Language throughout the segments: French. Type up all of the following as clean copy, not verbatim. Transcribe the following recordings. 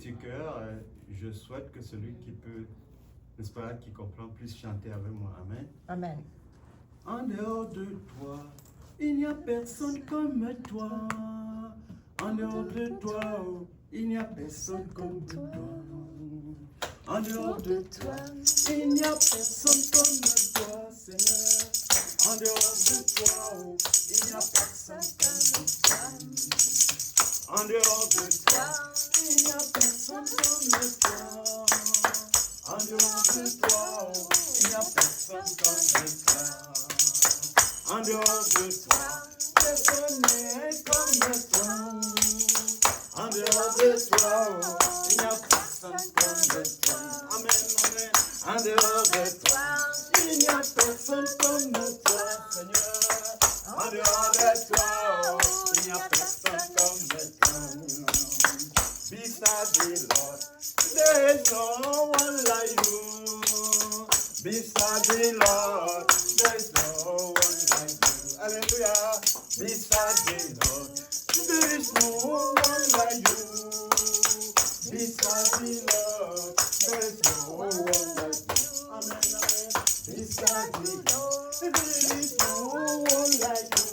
Du cœur, je souhaite que celui qui peut, n'est-ce pas, qui comprend, puisse chanter avec moi. Amen. Amen. En dehors de toi, il n'y a personne comme toi. En dehors de toi, oh, il n'y a personne comme toi. En dehors de toi, il n'y a personne comme toi, Seigneur. En dehors de toi, oh, il n'y a personne comme toi. En dehors de toi, il n'y a personne comme toi. En dehors de toi, oh, il n'y a personne comme toi. En dehors de toi, personne n'est comme toi. En dehors de toi, oh, il n'y a personne comme toi. Amen, amen. En dehors de toi, il n'y a personne comme toi, Seigneur. En dehors de toi, oh, il n'y a personne comme toi. Beside the Lord, there is no one like you. Beside the Lord, there is no one like you. Hallelujah. Beside the Lord, there is no one like you. Beside the Lord, there is no one like you. Amen, amen. Beside the Lord, there is no one like you.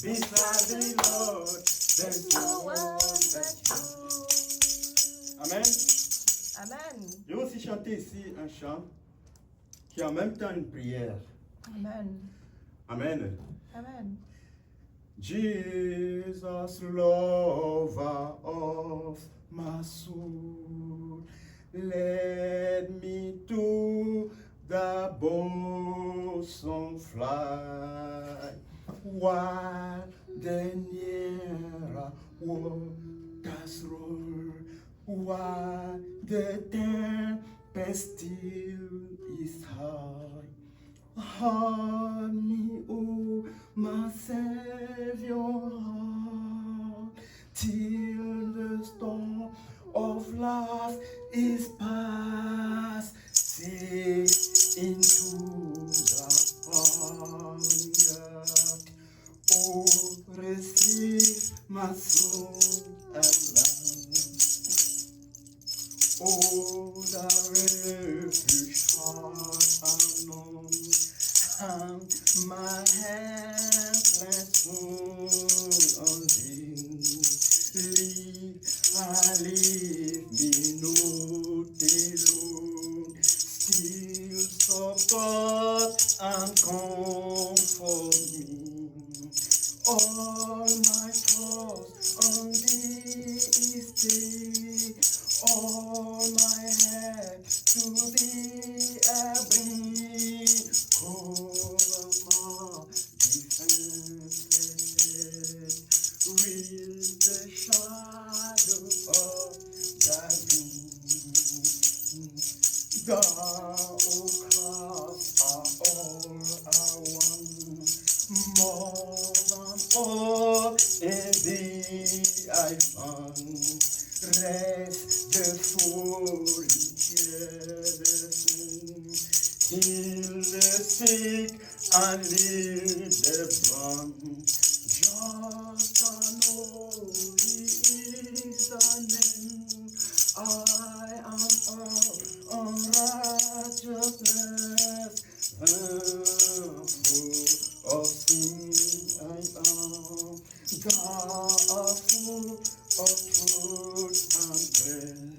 Beside the Lord, there is no one like you. Amen. Amen. Je vais aussi chanter ici un chant qui est en même temps une prière. Amen. Amen. Amen. Jesus, lover of my soul, let me to the bosom fly, while the nearer waters roll, while the tempest still is high. Hold me, oh my Savior, heart, till the storm of life is past. Say into the fire. Oh, receive my soul alive. Oh, the refuge far unknown, and my helpless soul on thee. Leave me not alone, still support and comfort me. All my trust on thee is stay, all my head to thee I bring. Cover my defenseless head with the shadow of thy wing. Thou, O cross, are all I want, more than all in thee I found. Rest the fully careless, heal the sick and lead the blind. Just and holy is thy name. I am of unrighteousness, full of sin I am. Thou art full of truth and grace.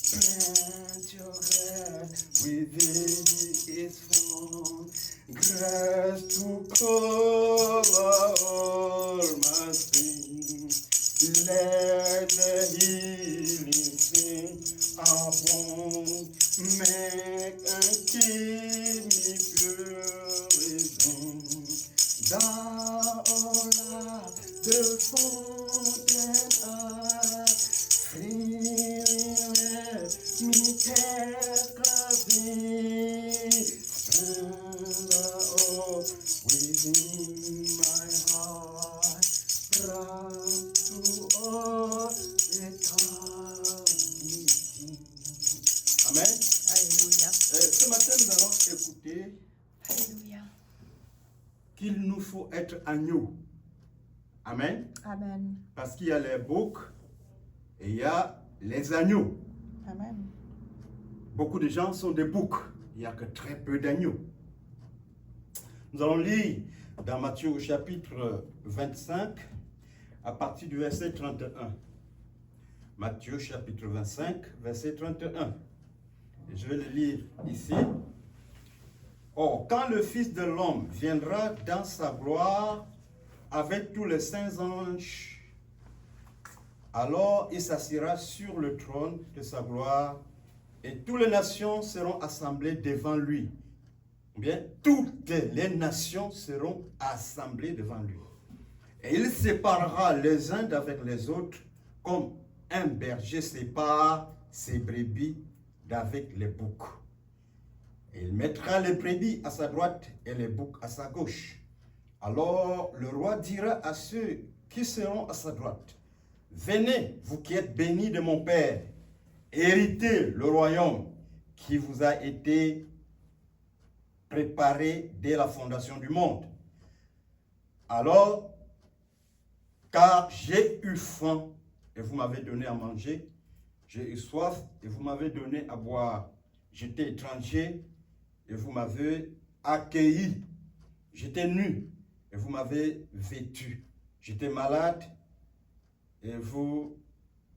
Grant your grace within me is found, grace to cover all my sins. Let the healing sing abound, make and keep me pure within. Thou, O Lord, the fountain of freely let me take of thee. Splendor of within my heart, from to all eternity. Amen. Alléluia. Ce matin, nous allons écouter Alléluia. qu'il nous faut être agneaux. Amen. Amen. Parce qu'il y a les boucs et il y a les agneaux. Amen. Beaucoup de gens sont des boucs. Il n'y a que très peu d'agneaux. Nous allons lire dans Matthieu au chapitre 25, à partir du verset 31. Matthieu chapitre 25, verset 31. Et je vais le lire ici. Or, quand le Fils de l'homme viendra dans sa gloire avec tous les saints anges, alors il s'assiera sur le trône de sa gloire et toutes les nations seront assemblées devant lui. Bien, toutes les nations seront assemblées devant lui. Et il séparera les uns d'avec les autres comme un berger sépare ses brebis d'avec les boucs. Et il mettra les brebis à sa droite et les boucs à sa gauche. Alors le roi dira à ceux qui seront à sa droite, venez, vous qui êtes bénis de mon Père, héritez le royaume qui vous a été préparé dès la fondation du monde. Alors, car j'ai eu faim et vous m'avez donné à manger, j'ai eu soif et vous m'avez donné à boire, j'étais étranger et vous m'avez accueilli, j'étais nu et vous m'avez vêtu, j'étais malade et vous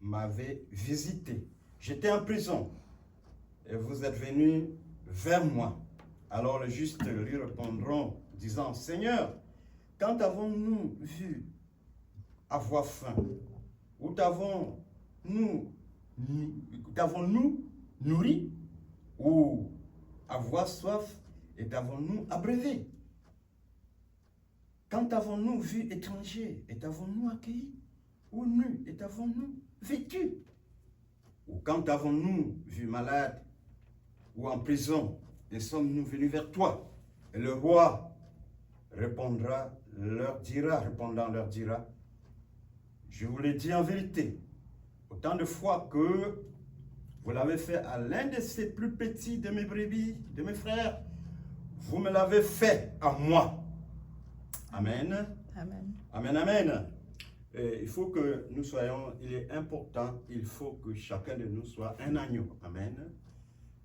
m'avez visité, j'étais en prison et vous êtes venus vers moi. Alors les justes lui répondront, disant, Seigneur, quand avons-nous vu avoir faim? Ou t'avons-nous nourri? Ou avoir soif et t'avons-nous abreuvé? Quand avons-nous vu étranger et t'avons-nous accueilli? Ou nu et t'avons-nous vêtu? Ou quand avons-nous vu malade ou en prison et sommes-nous venus vers toi? Et le roi répondant leur dira, je vous l'ai dit en vérité, autant de fois que vous l'avez fait à l'un de ces plus petits de mes brebis, de mes frères, vous me l'avez fait à moi. Amen. Amen. Amen, amen. Et il faut que nous soyons, il est important, il faut que chacun de nous soit un agneau. Amen.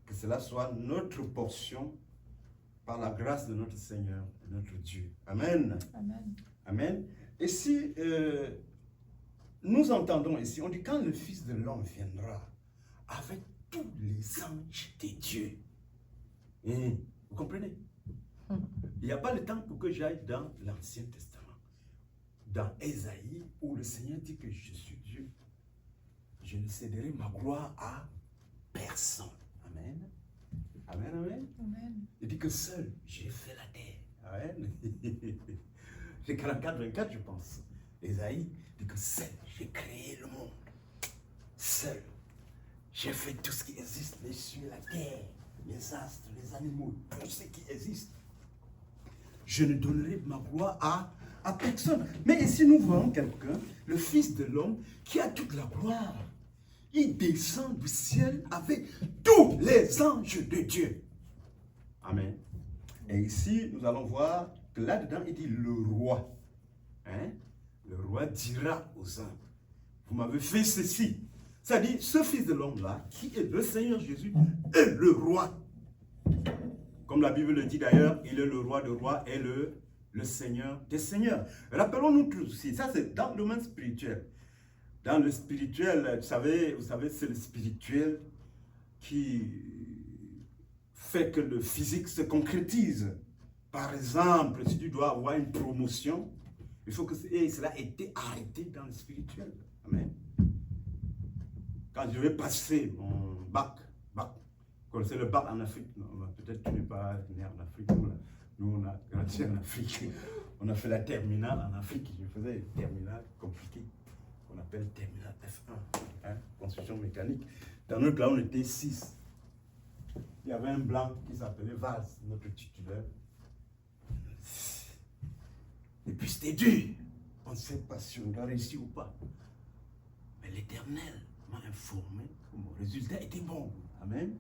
Que cela soit notre portion par la grâce de notre Seigneur et notre Dieu. Amen. Amen. Amen. Et si nous entendons ici, on dit quand le Fils de l'homme viendra avec tous les anges de Dieu. Vous comprenez? Il n'y a pas le temps pour que j'aille dans l'Ancien Testament. Dans Ésaïe, où le Seigneur dit que je suis Dieu, je ne céderai ma gloire à personne. Amen. Amen, amen. Amen. Il dit que seul, j'ai fait la terre. Amen. C'est 44, 24, je pense. Ésaïe dit que seul, j'ai créé le monde. Seul, j'ai fait tout ce qui existe, les cieux, la terre, les astres, les animaux, tout ce qui existe. Je ne donnerai ma gloire à personne. Mais ici, nous voyons quelqu'un, le Fils de l'homme, qui a toute la gloire. Il descend du ciel avec tous les anges de Dieu. Amen. Et ici, nous allons voir que là-dedans, il dit le roi. Hein? Le roi dira aux anges, vous m'avez fait ceci. C'est-à-dire, ce Fils de l'homme-là, qui est le Seigneur Jésus, est le roi. Comme la Bible le dit d'ailleurs, il est le roi des rois et le Seigneur des seigneurs. Rappelons-nous tous aussi, ça c'est dans le domaine spirituel. Dans le spirituel, vous savez, c'est le spirituel qui fait que le physique se concrétise. Par exemple, si tu dois avoir une promotion, il faut que cela ait été arrêté dans le spirituel. Amen. Quand je vais passer mon bac, vous connaissez le bac en Afrique? Peut-être que tu n'es pas né en Afrique. Nous, on a grandi en Afrique. On a fait la terminale en Afrique. Je faisais une terminale compliquée qu'on appelle terminale F1, hein, construction mécanique. Dans notre cas, on était 6. Il y avait un blanc qui s'appelait Vaz, notre titulaire. Et puis c'était dur. On ne sait pas si on doit réussir ou pas. Mais l'Éternel m'a informé que mon résultat était bon. Amen.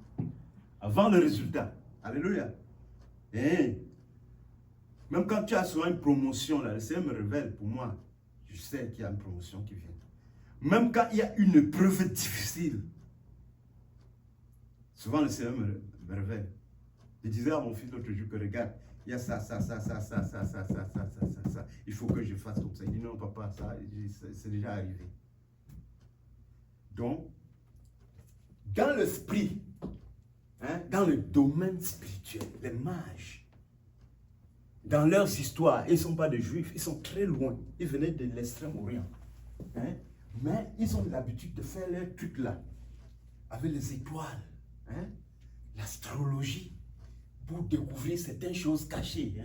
Avant le résultat. Alléluia. Et même quand tu as souvent une promotion, là, le Seigneur me révèle pour moi. Je sais qu'il y a une promotion qui vient. Même quand il y a une épreuve difficile, souvent le Seigneur me révèle. Je disais à mon fils l'autre jour que regarde, il y a ça. Il faut que je fasse comme ça. Il dit non, papa, ça, c'est déjà arrivé. Donc, dans l'esprit, dans le domaine spirituel, les mages, dans leurs histoires, ils ne sont pas des juifs, ils sont très loin. Ils venaient de l'extrême-orient. Mais ils ont l'habitude de faire leurs trucs là, avec les étoiles, l'astrologie, pour découvrir certaines choses cachées.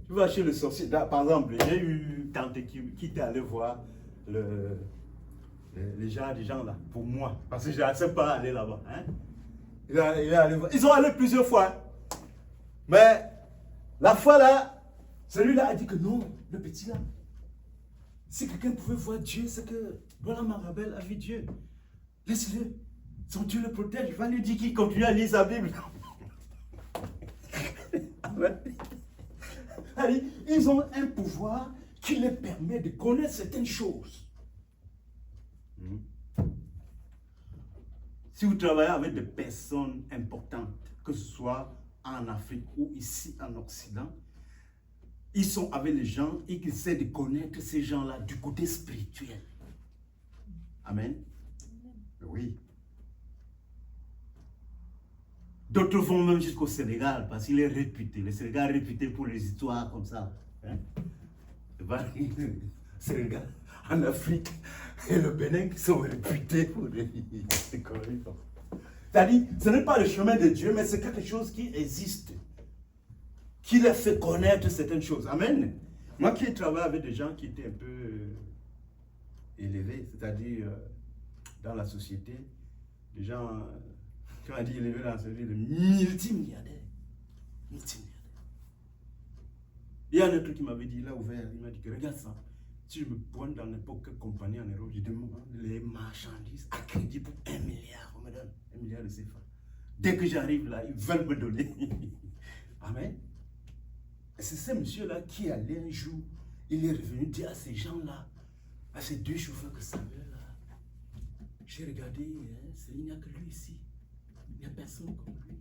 Tu vas chez le sorcier. Là, par exemple, j'ai eu une tante qui était allée voir les gens là, pour moi, parce que je n'accepte pas aller là-bas. Il est allé voir. Ils ont allé plusieurs fois. Mais la fois là, celui-là a dit que non, le petit là, si quelqu'un pouvait voir Dieu, c'est que voilà, Marabel a vu Dieu. Laisse-le. Son Dieu le protège. Il va lui dire qu'il continue à lire sa Bible. Allez, ils ont un pouvoir qui leur permet de connaître certaines choses. Si vous travaillez avec des personnes importantes, que ce soit en Afrique ou ici en Occident, ils sont avec les gens et qu'ils essaient de connaître ces gens-là du côté spirituel. Amen. Oui. D'autres vont même jusqu'au Sénégal parce qu'il est réputé. Le Sénégal est réputé pour les histoires comme ça. Le Sénégal, en Afrique, et le Bénin qui sont réputés pour les conneries. C'est-à-dire, ce n'est pas le chemin de Dieu, mais c'est quelque chose qui existe, qui leur fait connaître certaines choses. Amen. Moi qui ai travaillé avec des gens qui étaient un peu élevés, c'est-à-dire dans la société, des gens... Quand on dit élevé dans ce vie, de multimilliardaires. Il y a un autre qui m'avait dit, il a ouvert, il m'a dit que regarde ça. Si je me pointe dans n'importe quelle compagnie en Europe, je demande les marchandises à crédit pour 1 milliard. On me donne 1 milliard de CFA. Dès que j'arrive là, ils veulent me donner. Amen. Et c'est ce monsieur-là qui allait un jour, il est revenu dire à ces gens-là, à ces deux chauffeurs que Samuel là, j'ai regardé, il n'y a que lui ici. Il n'y a personne comme lui.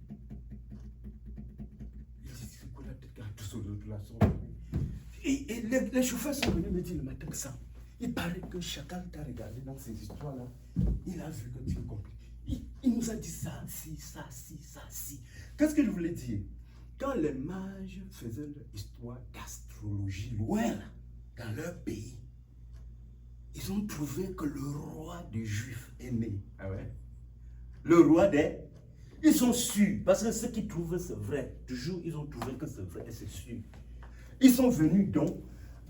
Il dit, c'est quoi la tête qui a tous autres là sont. Et les chauffeurs sont venus me dire le matin que ça. Il paraît que chacun t'a regardé dans ces histoires-là. Il a vu que tu es compris. Il nous a dit ça, si. Qu'est-ce que je voulais dire? Quand les mages faisaient leur histoire d'astrologie loin, là, dans leur pays, ils ont trouvé que le roi des Juifs est né. Ah ouais? Le roi des... Ils sont sûrs, parce que ceux qui trouvent c'est vrai, toujours ils ont trouvé que c'est vrai et c'est sûr. Ils sont venus donc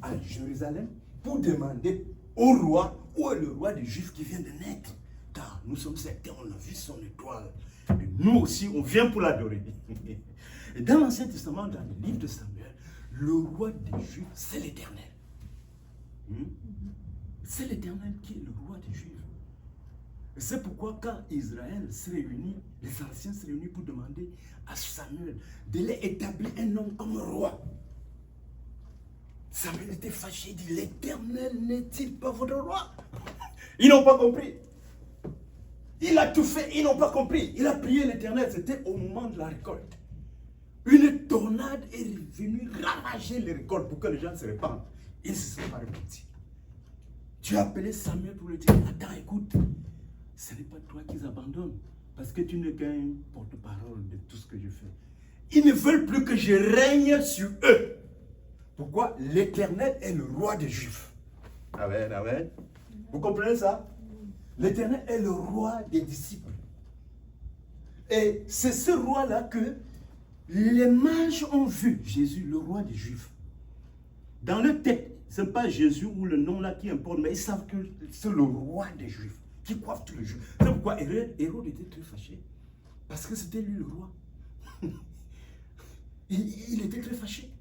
à Jérusalem pour demander au roi, où est le roi des Juifs qui vient de naître? Car nous sommes certains, on a vu son étoile. Et nous aussi, on vient pour l'adorer. Et dans l'Ancien Testament, dans le livre de Samuel, le roi des Juifs, c'est l'Éternel. C'est l'Éternel qui est le roi des Juifs. Et c'est pourquoi quand Israël se réunit, les anciens se réunissent pour demander à Samuel de les établir un homme comme roi. Samuel était fâché, il dit, l'Éternel n'est-il pas votre roi? Ils n'ont pas compris. Il a tout fait, ils n'ont pas compris. Il a prié l'Éternel, c'était au moment de la récolte. Une tornade est venue ravager les récoltes pour que les gens se répandent. Ils ne se sont pas repentis. Tu as appelé Samuel pour lui dire, attends, écoute, ce n'est pas toi qu'ils abandonnent, parce que tu n'es qu'un porte-parole de tout ce que je fais. Ils ne veulent plus que je règne sur eux. Pourquoi? L'Éternel est le roi des Juifs. Amen, amen. Vous comprenez ça? L'Éternel est le roi des disciples. Et c'est ce roi-là que les mages ont vu, Jésus, le roi des Juifs. Dans leur tête, ce n'est pas Jésus ou le nom là qui importe, mais ils savent que c'est le roi des Juifs qui coiffe tous les Juifs. C'est pourquoi Hérode était très fâché. Parce que c'était lui le roi. Il était très fâché.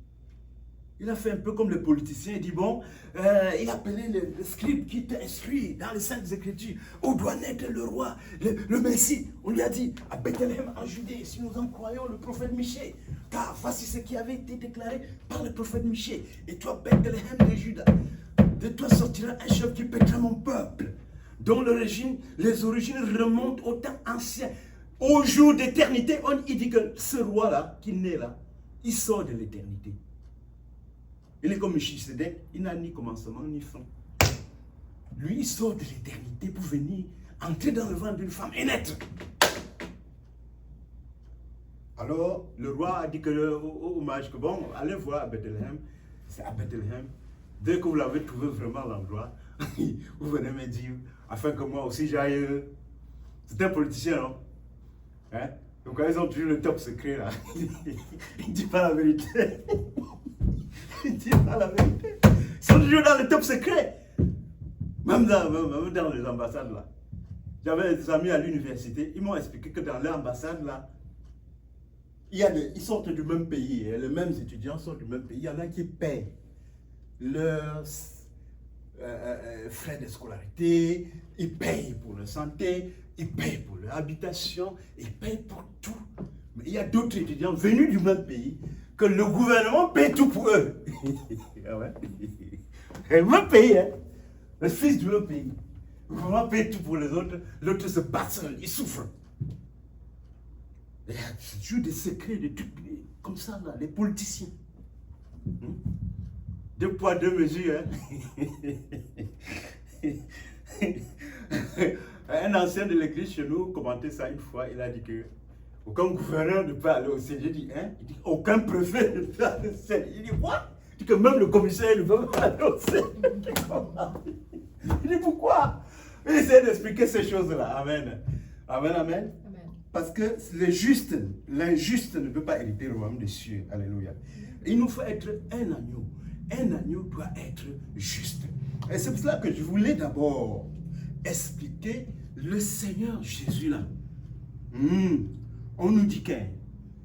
Il a fait un peu comme les politiciens. Il dit, bon, il a appelé le scribe qui était instruit dans les Saintes Écritures. Où doit naître le roi, le Messie. On lui a dit, à Bethléem en Judée, si nous en croyons le prophète Michée. Car voici ce qui avait été déclaré par le prophète Michée. Et toi, Bethléem de Juda, De toi sortira un chef qui pètera mon peuple, dont les origines remontent au temps ancien. Au jour d'éternité, il dit que ce roi-là, qui naît là, il sort de l'éternité. Il est comme Melchisedec, il n'a ni commencement ni fin. Lui, il sort de l'éternité pour venir entrer dans le ventre d'une femme et naître. Alors, le roi a dit que au mage, que bon, allez voir à Bethléem. C'est à Bethléem. Dès que vous l'avez trouvé vraiment l'endroit, vous venez me dire, afin que moi aussi j'aille. C'est un politicien, non? Hein? Donc quand ils ont toujours le top secret là, il ne dit pas la vérité. Il ne dit pas la vérité. Ils sont toujours dans le top secret. Même dans les ambassades là. J'avais des amis à l'université, ils m'ont expliqué que dans l'ambassade là, ils sortent du même pays, les mêmes étudiants sortent du même pays. Il y en a qui paient leurs frais de scolarité, ils payent pour leur santé, ils payent pour leur habitation, ils payent pour tout. Mais il y a d'autres étudiants venus du même pays que le gouvernement paye tout pour eux. Ah ouais? Le même pays, hein? Le fils du même pays. Le gouvernement paye tout pour les autres, l'autre se bat seul, il souffre. Il y a toujours des secrets, des trucs comme ça, là, les politiciens. Deux poids, deux mesures. Hein? Un ancien de l'église chez nous commentait ça une fois, il a dit que aucun gouverneur ne peut aller au ciel. J'ai dit, hein? Il dit, aucun préfet ne peut aller au ciel. Il dit, quoi? Il dit que même le commissaire ne peut pas aller au ciel. Il dit, pourquoi? Il essaie d'expliquer ces choses-là. Amen. Amen, amen. Parce que l'injuste ne peut pas hériter le royaume des cieux. Alléluia. Il nous faut être un agneau. Un agneau doit être juste. Et c'est pour cela que je voulais d'abord expliquer le Seigneur Jésus là. On nous dit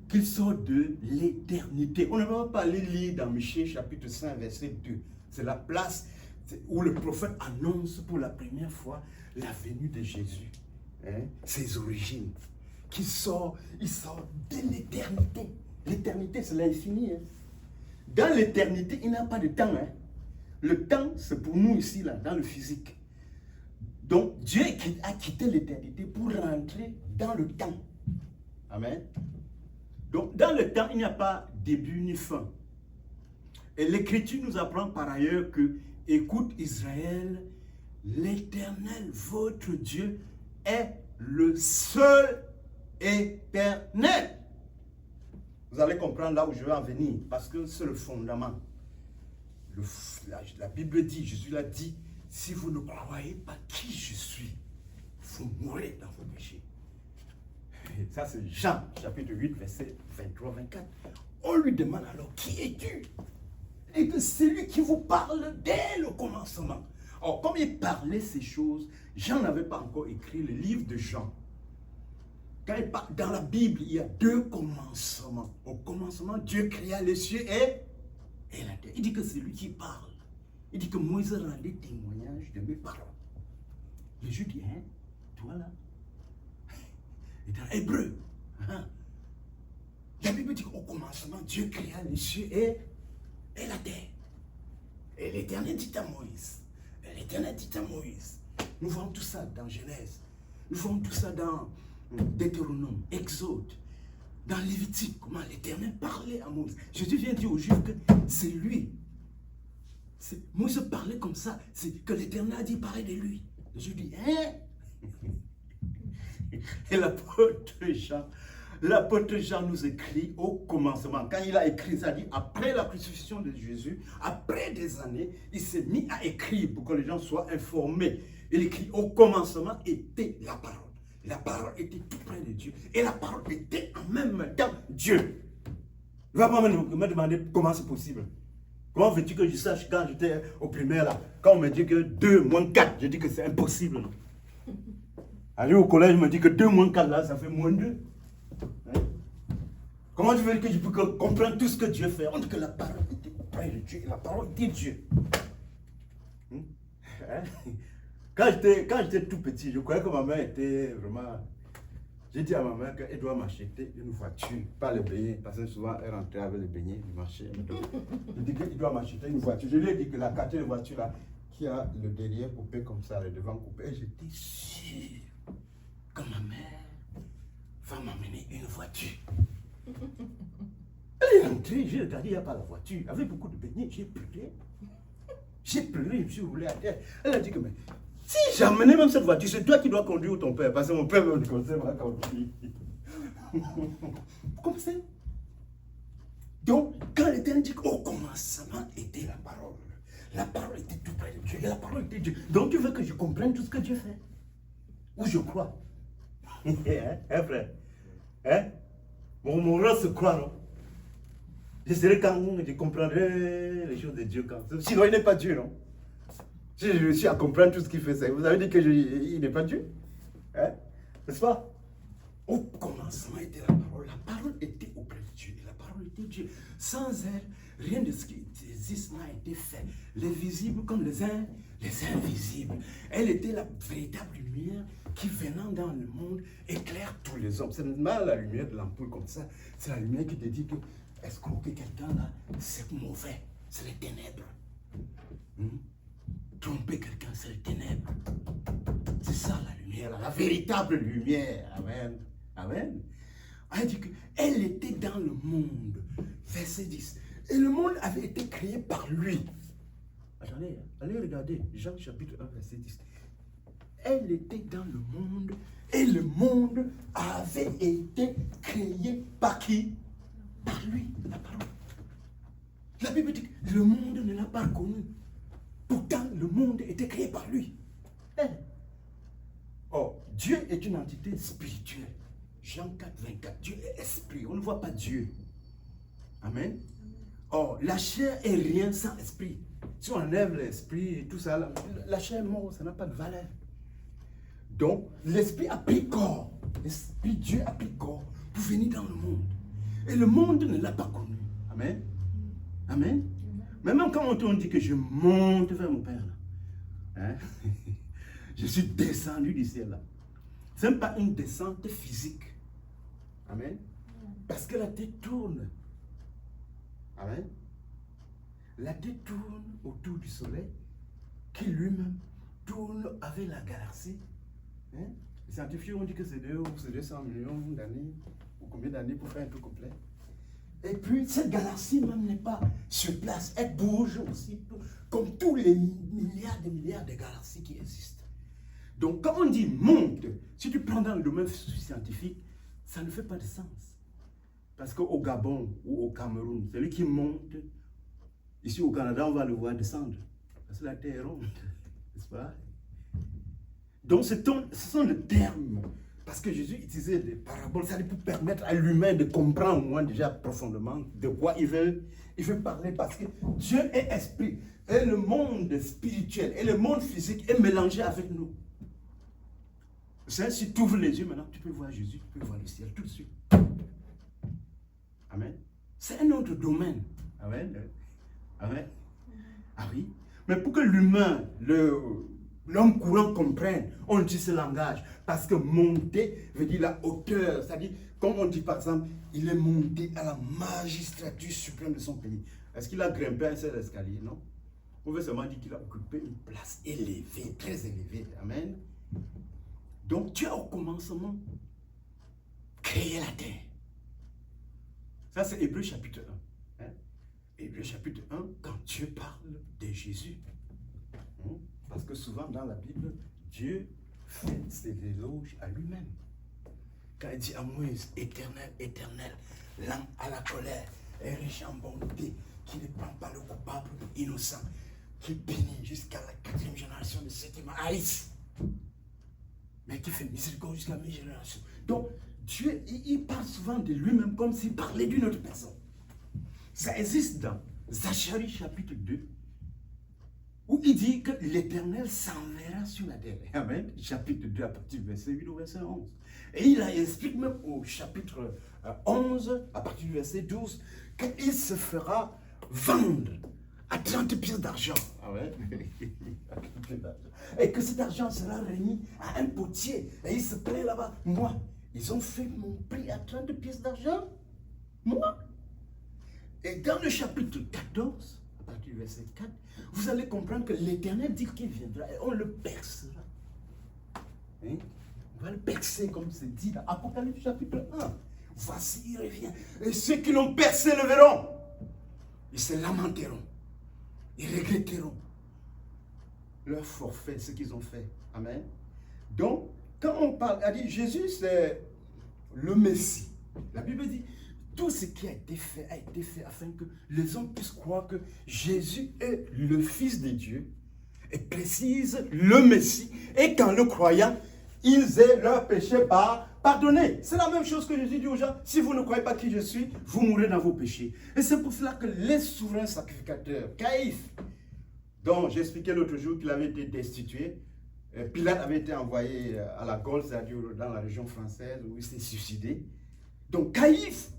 qu'il sort de l'éternité. On ne va pas aller lire dans Michée chapitre 5 verset 2. C'est la place où le prophète annonce pour la première fois la venue de Jésus. Hein? Ses origines. Il sort de l'éternité. L'éternité, c'est l'infini. Hein? Dans l'éternité, il n'y a pas de temps. Hein? Le temps, c'est pour nous ici, là, dans le physique. Donc, Dieu a quitté l'éternité pour rentrer dans le temps. Amen. Donc, dans le temps, il n'y a pas début ni fin. Et l'Écriture nous apprend par ailleurs que, écoute Israël, l'Éternel, votre Dieu, est le seul éternel. Vous allez comprendre là où je vais en venir, parce que c'est le fondament. La Bible dit, Jésus l'a dit, si vous ne croyez pas qui je suis, vous mourrez dans vos péchés. Et ça c'est Jean, chapitre 8, verset 23-24. On lui demande alors, qui es-tu? Et que c'est lui qui vous parle dès le commencement. Or, comme il parlait ces choses, Jean n'avait pas encore écrit le livre de Jean. Quand il parle, dans la Bible, il y a deux commencements. Au commencement, Dieu créa les cieux et la terre. Il dit que c'est lui qui parle. Il dit que Moïse rendait témoignage de mes paroles. Jésus dit, hein, toi là, et dans l'hébreu, hein, la Bible dit qu'au commencement, Dieu créa les cieux et la terre. Et l'Éternel dit à Moïse, nous voyons tout ça dans Genèse, nous voyons tout ça dans Deutéronome, Exode, dans Lévitique, comment l'Éternel parlait à Moïse. Jésus vient dire aux Juifs que c'est lui. Moïse parlait comme ça, c'est que l'Éternel a dit pareil de lui. Jésus dit, hein? Et l'apôtre Jean nous écrit au commencement. Quand il a écrit ça, dit après la crucifixion de Jésus, après des années, il s'est mis à écrire pour que les gens soient informés. Il écrit au commencement était la parole. La parole était tout près de Dieu. Et la parole était en même temps Dieu. Il ne va pas me demander comment c'est possible. Comment veux-tu que je sache quand j'étais au primaire là? Quand on me dit que 2 moins 4, je dis que c'est impossible. Non? Aller au collège, on me dit que 2 moins 4 là, ça fait moins 2. Hein? Comment tu veux que je peux comprendre tout ce que Dieu fait? On dit que la parole était auprès de Dieu. Et la parole était Dieu. Hein? Quand j'étais tout petit, je croyais que ma mère était vraiment... J'ai dit à ma mère qu'elle doit m'acheter une voiture, pas les beignets, parce que souvent elle rentrait avec les beignets du marché. Je dis qu'il doit m'acheter une voiture. Je lui ai dit que la carte de voiture là, qui a le derrière coupé comme ça, le devant coupé. Et j'étais sûr que ma mère va m'amener une voiture. Elle est rentrée, j'ai regardé, il n'y a pas la voiture. Avec beaucoup de beignets, j'ai pleuré. J'ai pleuré, je me suis roulé à terre. Elle a dit que, mais si j'ai amené même cette voiture, c'est toi qui dois conduire ou ton père, parce que mon père me conseille pas conduire. Vous comprenez? Donc, quand l'Éternel dit qu'au commencement était la parole. La parole était tout près de Dieu. Et la parole était Dieu. Donc, tu veux que je comprenne tout ce que Dieu fait? Ou je crois? Hein, frère? Hein? Mon rôle se croit, non? Je serai quand je comprendrai les choses de Dieu quand. Sinon, il n'est pas Dieu, non? Si je suis à comprendre tout ce qu'il fait, vous avez dit qu'il n'est pas Dieu? Hein? N'est-ce pas? Au commencement était la parole. La parole était auprès de Dieu. Et la parole était Dieu. Sans elle, rien de ce qui existe n'a été fait. Les visibles comme les invisibles. Elle était la véritable lumière qui, venant dans le monde, éclaire tous les hommes. C'est pas la lumière de l'ampoule comme ça. C'est la lumière qui te dit que escroquer quelqu'un là, c'est mauvais. C'est les ténèbres. Tromper quelqu'un, c'est les ténèbres. C'est ça la lumière, la véritable lumière. Amen. Amen. Elle dit qu'elle était dans le monde. Verset 10. Et le monde avait été créé par lui. Attendez, allez regarder. Jean chapitre 1, verset 10. Elle était dans le monde. Et le monde avait été créé par qui? Par lui, la parole. La Bible dit que le monde ne l'a pas connu. Pourtant, le monde était créé par lui. Oh, Dieu est une entité spirituelle. Jean 4, 24. Dieu est esprit. On ne voit pas Dieu. Amen. Oh, la chair est rien sans esprit. Si on enlève l'esprit et tout ça, la chair est morte, ça n'a pas de valeur. Donc, l'esprit a pris corps. L'esprit, Dieu a pris corps pour venir dans le monde. Et le monde ne l'a pas connu. Amen. Amen. Mais même quand on dit que je monte vers mon Père, là, hein, je suis descendu du ciel là. Ce n'est pas une descente physique. Amen. Parce que la tête tourne. Amen. La tête tourne autour du soleil, qui lui-même tourne avec la galaxie. Hein? Les scientifiques ont dit que c'est 200 millions d'années, ou combien d'années pour faire un truc complet. Et puis, cette galaxie même n'est pas sur place. Elle bouge aussi, comme tous les milliards de galaxies qui existent. Donc, quand on dit monte, si tu prends dans le domaine scientifique, ça ne fait pas de sens. Parce qu'au Gabon ou au Cameroun, celui qui monte, ici au Canada, on va le voir descendre. Parce que la Terre est ronde, n'est-ce pas? Donc, ce sont les termes. Parce que Jésus utilisait des paraboles, ça pour permettre à l'humain de comprendre au moins déjà profondément de quoi il veut parler. Parce que Dieu est esprit. Et le monde spirituel et le monde physique est mélangé avec nous. Si tu ouvres les yeux maintenant, tu peux voir Jésus, tu peux voir le ciel tout de suite. Amen. C'est un autre domaine. Amen. Amen. Ah oui. Mais pour que l'humain, l'homme courant comprenne, on dit ce langage. Parce que monter veut dire la hauteur. C'est-à-dire, comme on dit par exemple, il est monté à la magistrature suprême de son pays. Est-ce qu'il a grimpé un seul escalier? Non. On veut seulement dire qu'il a occupé une place élevée, très élevée. Amen. Donc Dieu a au commencement créé la terre. Ça c'est Hébreux chapitre 1. Hein? Hébreux chapitre 1, quand Dieu parle de Jésus. Parce que souvent dans la Bible, Dieu fait ses éloges à lui-même. Quand il dit à Moïse, éternel, éternel, lent à la colère, et riche en bonté, qui ne prend pas le coupable innocent, qui bénit jusqu'à la 4e génération de ceux qui m'haïssent, mais qui fait miséricorde jusqu'à mes générations. Donc, Dieu, il parle souvent de lui-même comme s'il parlait d'une autre personne. Ça existe dans Zacharie chapitre 2, où il dit que l'Éternel s'enverra sur la terre. Amen. Chapitre 2 à partir du verset 8 au verset 11. Et il explique même au chapitre 11, à partir du verset 12, qu'il se fera vendre à 30 pièces d'argent. Amen. Et que cet argent sera remis à un potier. Et il se plaît là-bas. Moi, ils ont fait mon prix à 30 pièces d'argent. Moi. Et dans le chapitre 14, à à partir du verset 4, vous allez comprendre que l'Éternel dit qu'il viendra et on le percera. Hein? On va le percer comme c'est dit dans Apocalypse chapitre 1. Voici, il revient. Et ceux qui l'ont percé le verront. Ils se lamenteront. Ils regretteront leur forfait, ce qu'ils ont fait. Amen. Donc, quand on parle, elle dit Jésus, c'est le Messie. La Bible dit, tout ce qui a été fait afin que les hommes puissent croire que Jésus est le Fils de Dieu et précise le Messie. Et qu'en le croyant, ils aient leur péché pardonné. C'est la même chose que Jésus dit aux gens. Si vous ne croyez pas qui je suis, vous mourrez dans vos péchés. Et c'est pour cela que les souverains sacrificateurs, Caïphe, dont j'expliquais l'autre jour qu'il avait été destitué, Pilate avait été envoyé à la Gaule, c'est-à-dire dans la région française, où il s'est suicidé. Donc Caïphe,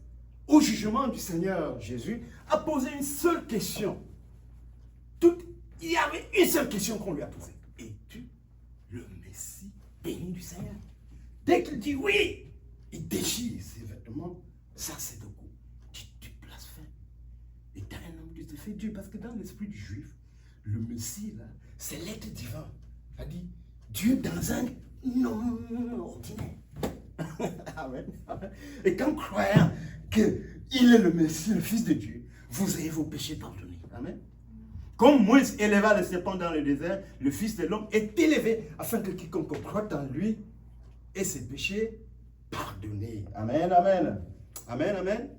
au jugement du Seigneur Jésus, a posé une seule question. Il y avait une seule question qu'on lui a posée. Es-tu le Messie béni du Seigneur? Dès qu'il dit oui, il déchire ses vêtements, ça c'est de coup. Tu blasphèmes. Et t'as un homme qui te fait Dieu, parce que dans l'esprit du juif, le Messie, là, c'est l'être divin. C'est-à-dire, Dieu dans un homme ordinaire. Amen. Et qu'en croyant qu'il est le Messie, le Fils de Dieu, vous avez vos péchés pardonnés. Amen. Comme Moïse éleva le serpent dans le désert, le Fils de l'homme est élevé afin que quiconque croit en lui ait ses péchés pardonnés. Amen, amen. Amen, amen.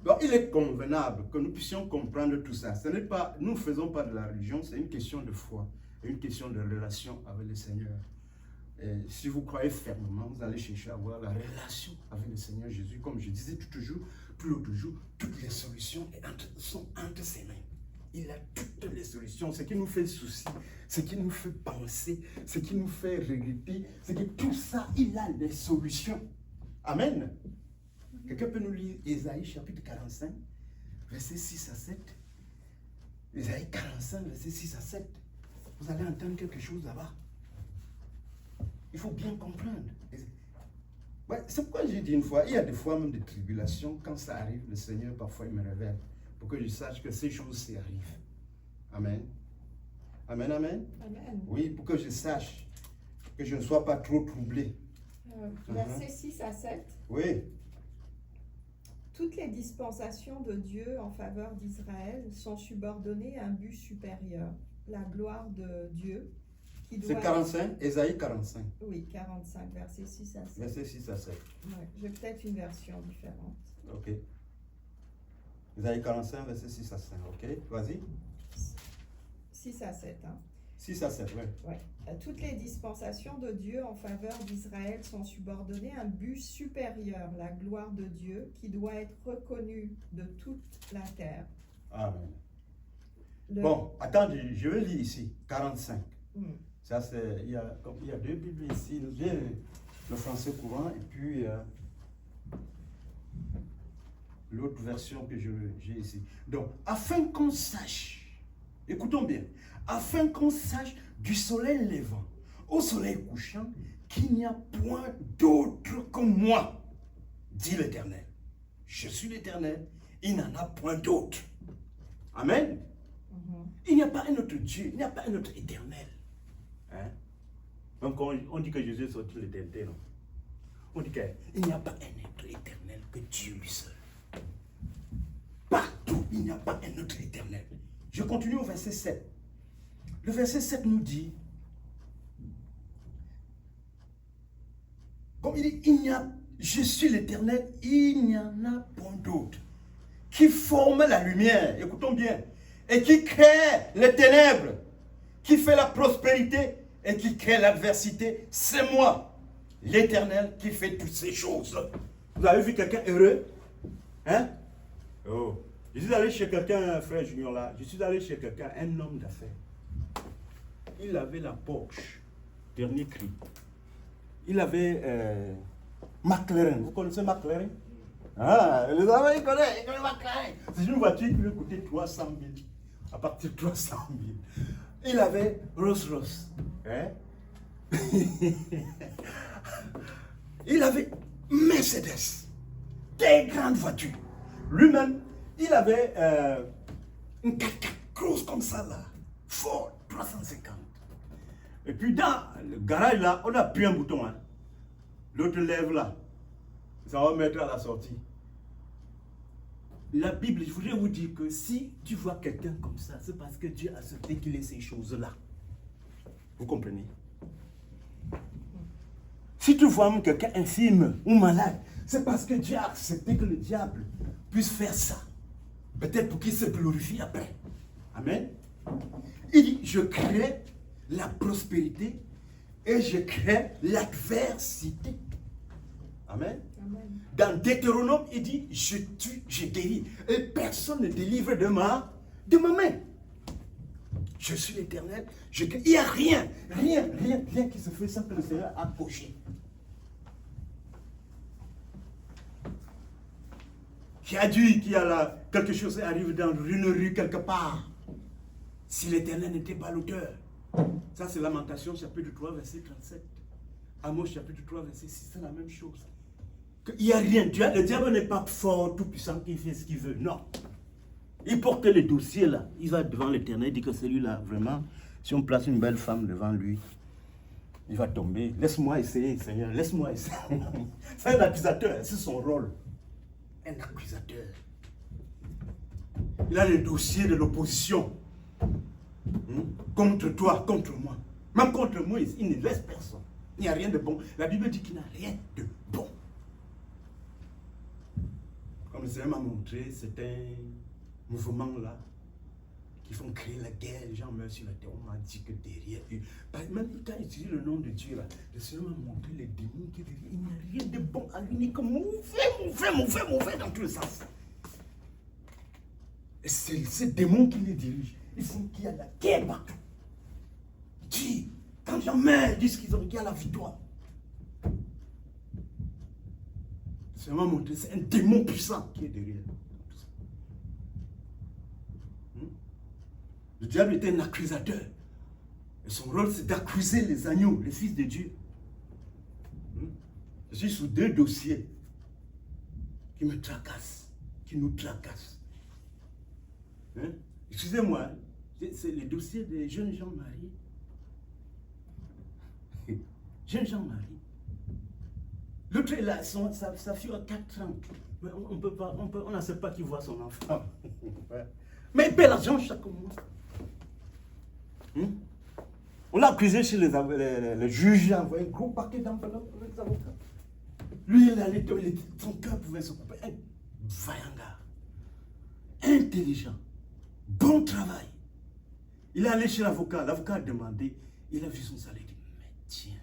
Donc, il est convenable que nous puissions comprendre tout ça. Ce n'est pas, nous ne faisons pas de la religion, c'est une question de foi, une question de relation avec le Seigneur. Et si vous croyez fermement, vous allez chercher à avoir la relation avec le Seigneur Jésus. Comme je disais tout l'autre jour, toutes les solutions sont entre ses mains. Il a toutes les solutions. Ce qui nous fait souci, ce qui nous fait penser, ce qui nous fait regretter, c'est que tout ça, il a les solutions. Amen. Quelqu'un peut nous lire Ésaïe chapitre 45, versets 6 à 7. Ésaïe 45, versets 6 à 7. Vous allez entendre quelque chose là-bas. Il faut bien comprendre. Ouais, c'est pourquoi j'ai dit une fois, il y a des fois même des tribulations, quand ça arrive, le Seigneur parfois il me révèle, pour que je sache que ces choses-ci arrivent. Amen. Amen, amen. Amen. Oui, pour que je sache, que je ne sois pas trop troublé. Versets 6 à 7. Oui. Toutes les dispensations de Dieu en faveur d'Israël sont subordonnées à un but supérieur, la gloire de Dieu. C'est 45, Ésaïe 45. Oui, 45, versets 6 à 7. Verset 6 à 7. Ouais, j'ai peut-être une version différente. Ok. Ésaïe 45, verset 6 à 5. Ok, vas-y. 6 à 7. Hein. 6 à 7, oui. Ouais. Toutes les dispensations de Dieu en faveur d'Israël sont subordonnées à un but supérieur, la gloire de Dieu, qui doit être reconnue de toute la terre. Amen. Bon, attendez, je vais lire ici, 45. Ça, c'est, il y a deux Bibles ici. J'ai le français courant et puis l'autre version que j'ai ici. Donc, afin qu'on sache, écoutons bien, afin qu'on sache du soleil levant au soleil couchant qu'il n'y a point d'autre que moi, dit l'Éternel. Je suis l'Éternel, il n'en a point d'autre. Amen. Il n'y a pas un autre Dieu, il n'y a pas un autre Éternel. Hein? Donc on dit que Jésus est sorti de l'éternité, non? On dit qu'il n'y a pas un être éternel que Dieu lui seul. Partout, il n'y a pas un autre éternel. Je continue au verset 7. Le verset 7 nous dit, comme il dit, je suis l'Éternel, il n'y en a point d'autre, qui forme la lumière, écoutons bien, et qui crée les ténèbres, qui fait la prospérité et qui crée l'adversité. C'est moi, l'Éternel, qui fait toutes ces choses. Vous avez vu quelqu'un heureux? Hein? Oh. Je suis allé chez quelqu'un, frère Junior là, je suis allé chez quelqu'un, un homme d'affaires. Il avait la Porsche, dernier cri. Il avait McLaren. Vous connaissez McLaren? Ah, les amis, ils connaissent McLaren. C'est une voiture qui lui coûtait 300 000. À partir de 300 000. Il avait Rolls-Royce. Hein? Il avait Mercedes. Des grandes voitures. Lui-même, il avait une 4x4 grosse comme ça là. Ford 350. Et puis dans le garage là, on appuie un bouton. Hein. L'autre lève là. Ça va mettre à la sortie. La Bible, je voudrais vous dire que si tu vois quelqu'un comme ça, c'est parce que Dieu a accepté qu'il ait ces choses-là. Vous comprenez? Si tu vois quelqu'un infirme ou malade, c'est parce que Dieu a accepté que le diable puisse faire ça. Peut-être pour qu'il se glorifie après. Amen. Il dit, je crée la prospérité et je crée l'adversité. Amen. Amen. Dans Deutéronome, il dit, je tue, je délivre. Et personne ne délivre de ma main. Je suis l'Éternel. Il n'y a rien qui se fait sans que le Seigneur a coché. Qui a dit qu'il y a là, quelque chose arrive dans une rue quelque part. Si l'Éternel n'était pas l'auteur. Ça, c'est Lamentation, chapitre 3, verset 37. Amos, chapitre 3, verset 6, c'est la même chose. Il n'y a rien. Le diable n'est pas fort, tout puissant, qui fait ce qu'il veut. Non. Il porte les dossiers là. Il va devant l'Éternel, il dit que celui-là, vraiment, si on place une belle femme devant lui, il va tomber. Laisse-moi essayer, Seigneur, laisse-moi essayer. C'est un accusateur, c'est son rôle. Un accusateur. Il a les dossiers de l'opposition. Contre toi, contre moi. Même contre moi, il ne laisse personne. Il n'y a rien de bon. La Bible dit qu'il n'y a rien de bon. Comme le Seigneur m'a montré, c'est un mouvement là qui font créer la guerre. Les gens meurent sur la terre. On m'a dit que derrière eux, même quand il utilise le nom de Dieu là, le Seigneur m'a montré les démons qui disent il n'y a rien de bon à lui, comme mauvais dans tous les sens. Et c'est ces démons qui les dirigent. Ils font qu'il y a la guerre partout. Dis, quand les gens meurent, ils disent qu'il y a la victoire. C'est vraiment montré, c'est un démon puissant qui est derrière tout ça. Le diable était un accusateur. Et son rôle, c'est d'accuser les agneaux, les fils de Dieu. Je suis sous 2 dossiers qui me tracassent, qui nous tracassent. Excusez-moi, c'est les dossiers des jeunes gens mariés. Jeunes gens mariés. L'autre est là, sa fille a 4 ans. Mais on ne sait pas qui voit son enfant. Mais il paie l'argent chaque mois. On l'a accusé chez les juges, il a envoyé un gros paquet d'enveloppes avec les avocats. Lui, il allait, son cœur pouvait se couper. Un vaillant gars, intelligent, bon travail. Il est allé chez l'avocat. L'avocat a demandé, il a vu son salaire. Il dit, mais tiens,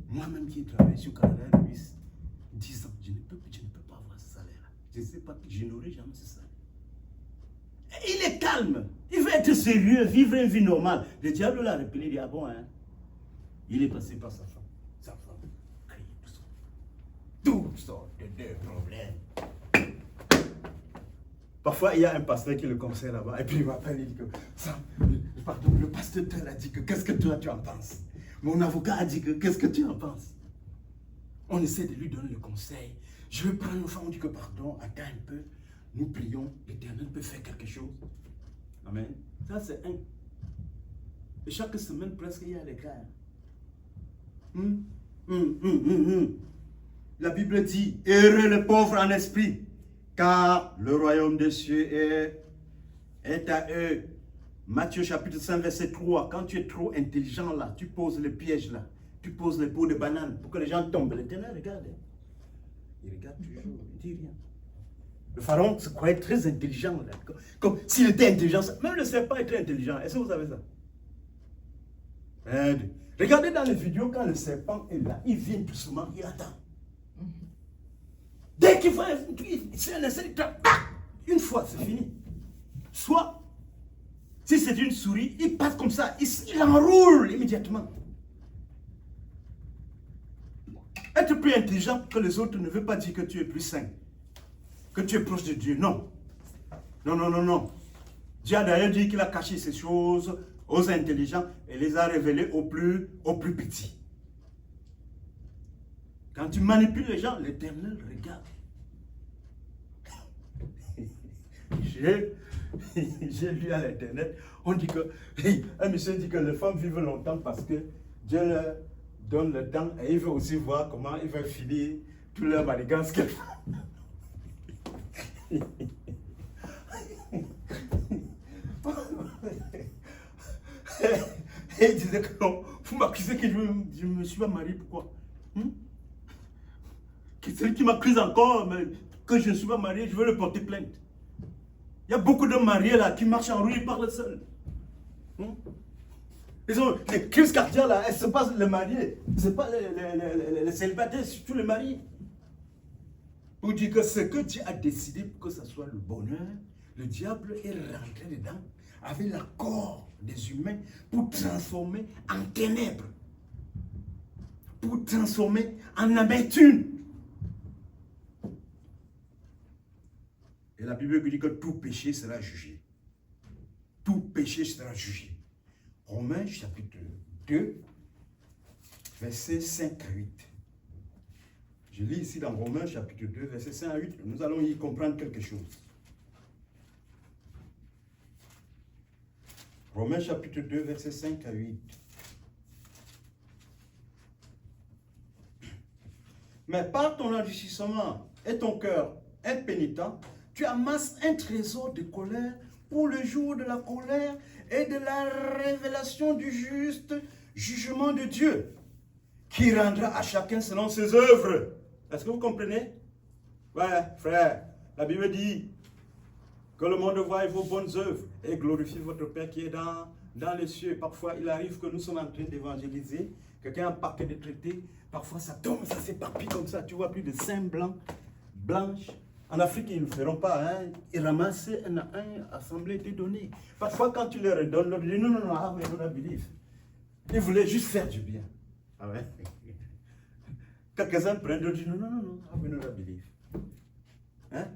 moi-même qui ai travaillé sur Canada depuis 10 ans, je ne peux pas avoir ce salaire-là. Je ne sais pas, je n'aurai jamais ce salaire. Et il est calme. Il veut être sérieux, vivre une vie normale. Le diable l'a repris, il dit, ah bon, hein? Il est passé par sa femme. Sa femme crie tout ça. Toutes sortes de problèmes. Parfois, il y a un pasteur qui le conseille là-bas, et puis il m'appelle, il dit que, pardon, le pasteur a dit que, qu'est-ce que toi tu en penses? Mon avocat a dit que, qu'est-ce que tu en penses? On essaie de lui donner le conseil. Je vais prendre nos femmes, on dit que, pardon, attends un peu, nous prions, l'Éternel peut faire quelque chose. Amen. Ça, c'est un. Et chaque semaine, presque, il y a des cas. La Bible dit, heureux le pauvre en esprit, car le royaume des cieux est à eux. Matthieu chapitre 5, verset 3. Quand tu es trop intelligent là, tu poses le piège là, tu poses les pots de banane pour que les gens tombent. L'Éternel regarde. Il regarde toujours, il ne dit rien. Le pharaon se croyait très intelligent. Là. Comme s'il était intelligent, même le serpent est très intelligent. Est-ce que vous savez ça? Regardez dans les vidéos, quand le serpent est là, il vient doucement, il attend. Dès qu'il voit c'est un insecte, une fois, c'est fini. Soit, si c'est une souris, il passe comme ça, il enroule immédiatement. Être plus intelligent que les autres ne veut pas dire que tu es plus sain, que tu es proche de Dieu. Non. Non. Dieu a d'ailleurs dit qu'il a caché ces choses aux intelligents et les a révélées aux plus petits. Quand tu manipules les gens, l'Éternel regarde. j'ai lu à l'internet, on dit que, un monsieur dit que les femmes vivent longtemps parce que Dieu leur donne le temps et il veut aussi voir comment il va finir tout leur manigance qu'elles font. Et il disait que non, vous m'accusez que je ne me suis pas marié, pourquoi? Celui qui m'accuse encore, mais que je ne suis pas marié, je veux le porter plainte. Il y a beaucoup de mariés là qui marchent en rue, ils parlent seuls. Ils ont les crises cardiaques là, ce n'est pas les mariés, ce n'est pas les célibataires, surtout les mariés. Pour dire que ce que Dieu a décidé pour que ce soit le bonheur, le diable est rentré dedans avec l'accord des humains pour transformer en ténèbres, pour transformer en amertume. Et la Bible dit que tout péché sera jugé. Tout péché sera jugé. Romains chapitre 2, versets 5 à 8. Je lis ici dans Romains chapitre 2, versets 5 à 8. Nous allons y comprendre quelque chose. Romains chapitre 2, versets 5 à 8. Mais par ton enrichissement et ton cœur impénitent, tu amasses un trésor de colère pour le jour de la colère et de la révélation du juste jugement de Dieu, qui rendra à chacun selon ses œuvres. Est-ce que vous comprenez? Ouais, frère, la Bible dit que le monde voie vos bonnes œuvres et glorifie votre Père qui est dans les cieux. Parfois, il arrive que nous sommes en train d'évangéliser, quelqu'un a un paquet de traités, parfois ça tombe, ça s'éparpille comme ça, tu vois plus de seins blancs, blanches. En Afrique, ils ne le feront pas, hein. Ils ramassent un à un, assemblés, te donner. Parfois, quand tu leur donnes, ils disent non, non, non, I don't believe. Ils voulaient juste faire du bien. Ah ouais? Quelques-uns prennent, d'autres disent non, non, non, non, I don't believe. Hein?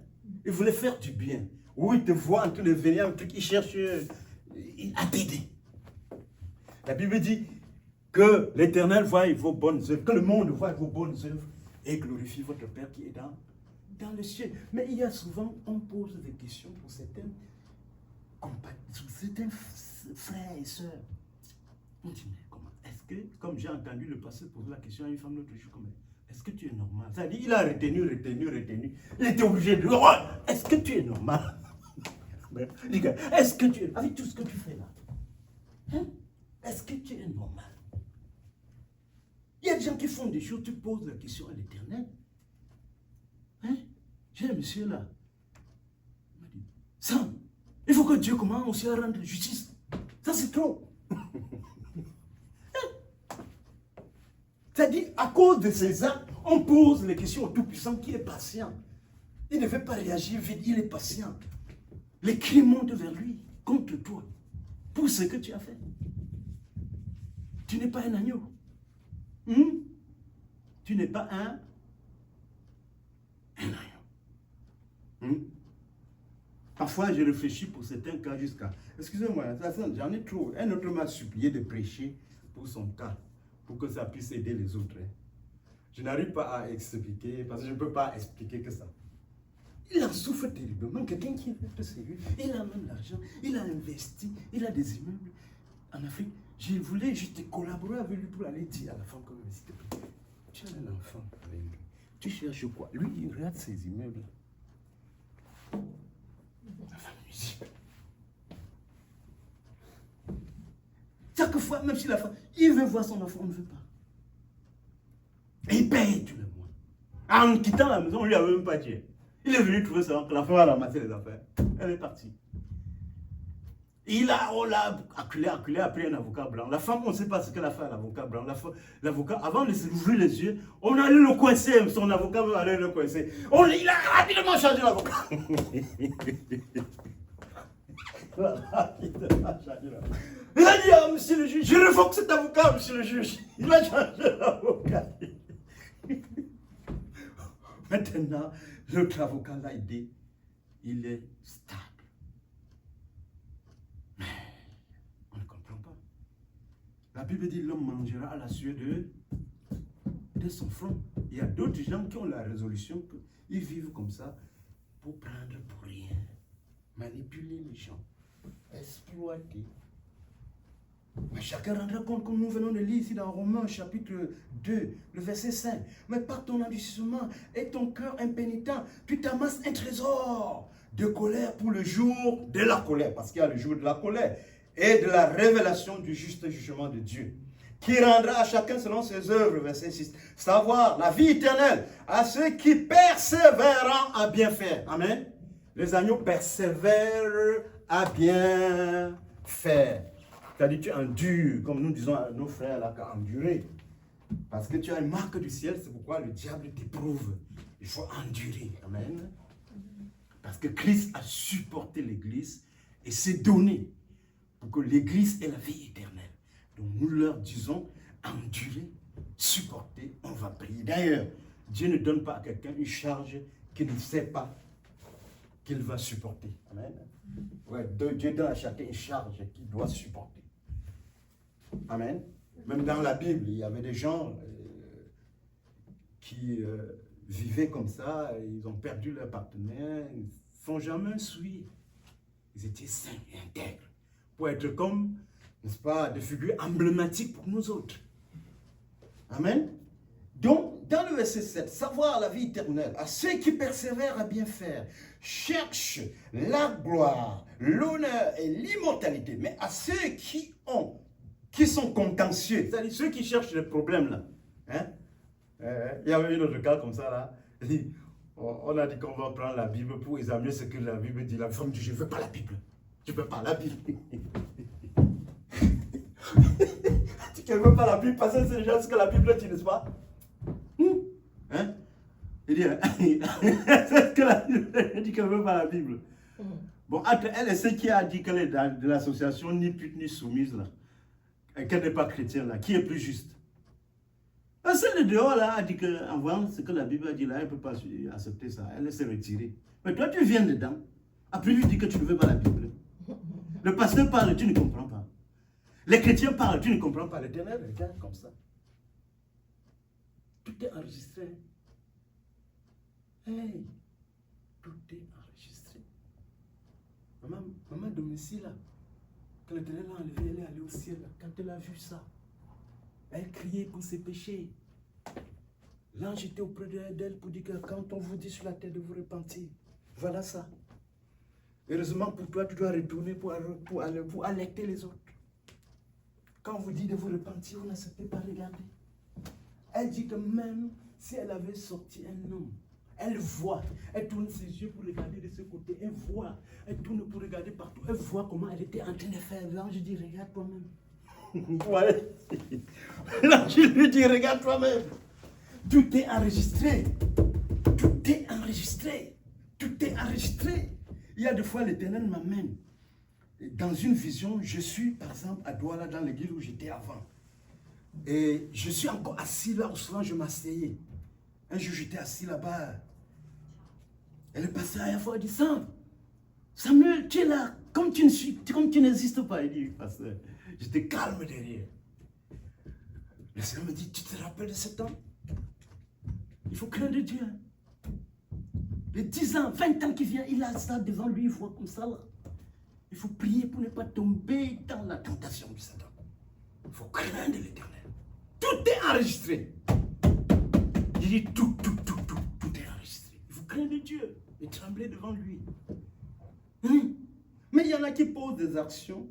Ils voulaient faire du bien. Ou ils te voient en train de venir un truc, ils cherchent à t'aider. La Bible dit que l'Éternel voie vos bonnes œuvres, que le monde voie vos bonnes œuvres et glorifie votre Père qui est dans le ciel. Mais il y a souvent, on pose des questions pour certains frères et sœurs. On dit, mais comment? Est-ce que, comme j'ai entendu le pasteur poser la question à une femme l'autre jour, est-ce que tu es normal? C'est-à-dire, il a retenu. Il était obligé de dire, oh, est-ce que tu es normal? Est-ce que tu es, avec tout ce que tu fais là, hein? Est-ce que tu es normal? Il y a des gens qui font des choses, tu poses la question à l'Éternel. Hein? J'ai un monsieur là. Il m'a dit, Sam, il faut que Dieu commence aussi à rendre justice. Ça c'est trop. C'est-à-dire, à cause de ces actes, on pose les questions au Tout-Puissant qui est patient. Il ne veut pas réagir vite, il est patient. Les cris montent vers lui, contre toi, pour ce que tu as fait. Tu n'es pas un agneau. Tu n'es pas un agneau. Parfois, je réfléchis pour certains cas jusqu'à... Excusez-moi, j'en ai trop. Un autre m'a supplié de prêcher pour son cas, pour que ça puisse aider les autres. Je n'arrive pas à expliquer, parce que je ne peux pas expliquer que ça. Il en souffre terriblement. Quelqu'un qui est sérieux, il a même l'argent, il a investi, il a des immeubles en Afrique. Je voulais juste collaborer avec lui pour aller dire à la femme, comme s'il te plaît, tu as un enfant avec lui. Tu cherches quoi? Lui, il regarde ses immeubles. La femme lui dit. Chaque fois, même si la femme, il veut voir son enfant, on ne veut pas. Et il paye tout le mois. En quittant la maison, on ne lui avait même pas dit. Il est venu trouver son oncle, la femme a ramassé les affaires. Elle est partie. On l'a acculé, après un avocat blanc. La femme, on ne sait pas ce qu'elle a fait à l'avocat blanc. L'avocat, avant d'ouvrir les yeux, on allait le coincer, son avocat allait le coincer. Il a rapidement changé l'avocat. Il a dit, ah, monsieur le juge, je révoque cet avocat, monsieur le juge. Il a changé l'avocat. Maintenant, l'autre avocat l'a aidé. Il est stable. Mais on ne comprend pas. La Bible dit l'homme mangera à la sueur de son front. Il y a d'autres gens qui ont la résolution qu'ils vivent comme ça pour prendre pour rien. manipuler les gens, exploiter. Mais chacun rendra compte, comme nous venons de lire ici dans Romains chapitre 2, le verset 5. Mais par ton endurcissement et ton cœur impénitent, tu t'amasses un trésor de colère pour le jour de la colère, parce qu'il y a le jour de la colère, et de la révélation du juste jugement de Dieu, qui rendra à chacun selon ses œuvres, verset 6, savoir la vie éternelle à ceux qui persévèrent à bien faire. Amen. Les agneaux persévèrent à bien faire. C'est-à-dire tu endures, comme nous disons à nos frères là, qu'à endurer. Parce que tu as une marque du ciel, c'est pourquoi le diable t'éprouve. Il faut endurer. Amen. Parce que Christ a supporté l'Église et s'est donné pour que l'Église ait la vie éternelle. Donc nous leur disons, endurer, supporter, on va prier. D'ailleurs, Dieu ne donne pas à quelqu'un une charge qu'il ne sait pas qu'il va supporter. Amen. Ouais, Dieu donne à chacun une charge qu'il doit supporter. Amen. Même dans la Bible, il y avait des gens qui vivaient comme ça, ils ont perdu leur partenaire, ils ne sont jamais souillés. Ils étaient saints et intègres. Pour être comme, n'est-ce pas, des figures emblématiques pour nous autres. Amen. Donc, dans le verset 7, savoir la vie éternelle, à ceux qui persévèrent à bien faire, cherchent la gloire, l'honneur et l'immortalité, mais à ceux qui sont contentieux, c'est-à-dire ceux qui cherchent les problèmes là. Hein? Il y avait un autre cas comme ça là. On a dit qu'on va prendre la Bible pour examiner ce que la Bible dit. La femme dit, je ne veux pas la Bible. Je ne veux pas la Bible. Tu ne veux pas la Bible parce que c'est déjà ce que la Bible dit, n'est-ce pas? Hein? Il dit, c'est ce que la Bible dit qu'elle ne veut pas la Bible. Bon, entre elle et ceux qui a dit qu'elle est de l'association ni pute ni soumise là, et qu'elle n'est pas chrétienne là, qui est plus juste? Celle de dehors là a dit qu'en voyant ce que la Bible a dit là, elle ne peut pas accepter ça, elle s'est retirée. Mais toi tu viens dedans, après lui dit que tu ne veux pas la Bible. Le pasteur parle, tu ne comprends pas. Les chrétiens parlent, tu ne comprends pas. L'Éternel regarde comme ça. Tout est enregistré. Hey, tout est enregistré. Maman domicile là, quand l'Éternel l'a enlevé, elle est allée au ciel. Là. Quand elle a vu ça, elle criait pour ses péchés. L'ange était auprès d'elle pour dire que quand on vous dit sur la terre de vous repentir, voilà ça. Heureusement pour toi, tu dois retourner pour alerter les autres. Quand on vous dit de vous repentir, vous n'acceptez pas regarder. Elle dit que même si elle avait sorti un homme, elle voit, elle tourne ses yeux pour regarder de ce côté, elle voit, elle tourne pour regarder partout, elle voit comment elle était en train de faire. L'ange dit, regarde toi-même. Ouais. L'ange lui dit, regarde toi-même. Tout est enregistré. Tout est enregistré. Tout est enregistré. Il y a des fois, l'Éternel m'amène dans une vision. Je suis, par exemple, à Douala, dans l'église où j'étais avant. Et je suis encore assis là où souvent je m'asseyais. Un jour, j'étais assis là-bas. Et le pasteur à la fois dit, Samuel, tu es là, comme tu n'existes pas. Il dit, pasteur, j'étais calme derrière. Le Seigneur me dit, tu te rappelles de cet homme? Il faut craindre Dieu. Les 10 ans, 20 ans qui viennent, il a ça devant lui, il voit comme ça là. Il faut prier pour ne pas tomber dans la tentation du Satan. Il faut craindre l'Éternel. Tout est enregistré. Il dit tout est enregistré. Il faut craindre Dieu et trembler devant lui. Mais il y en a qui posent des actions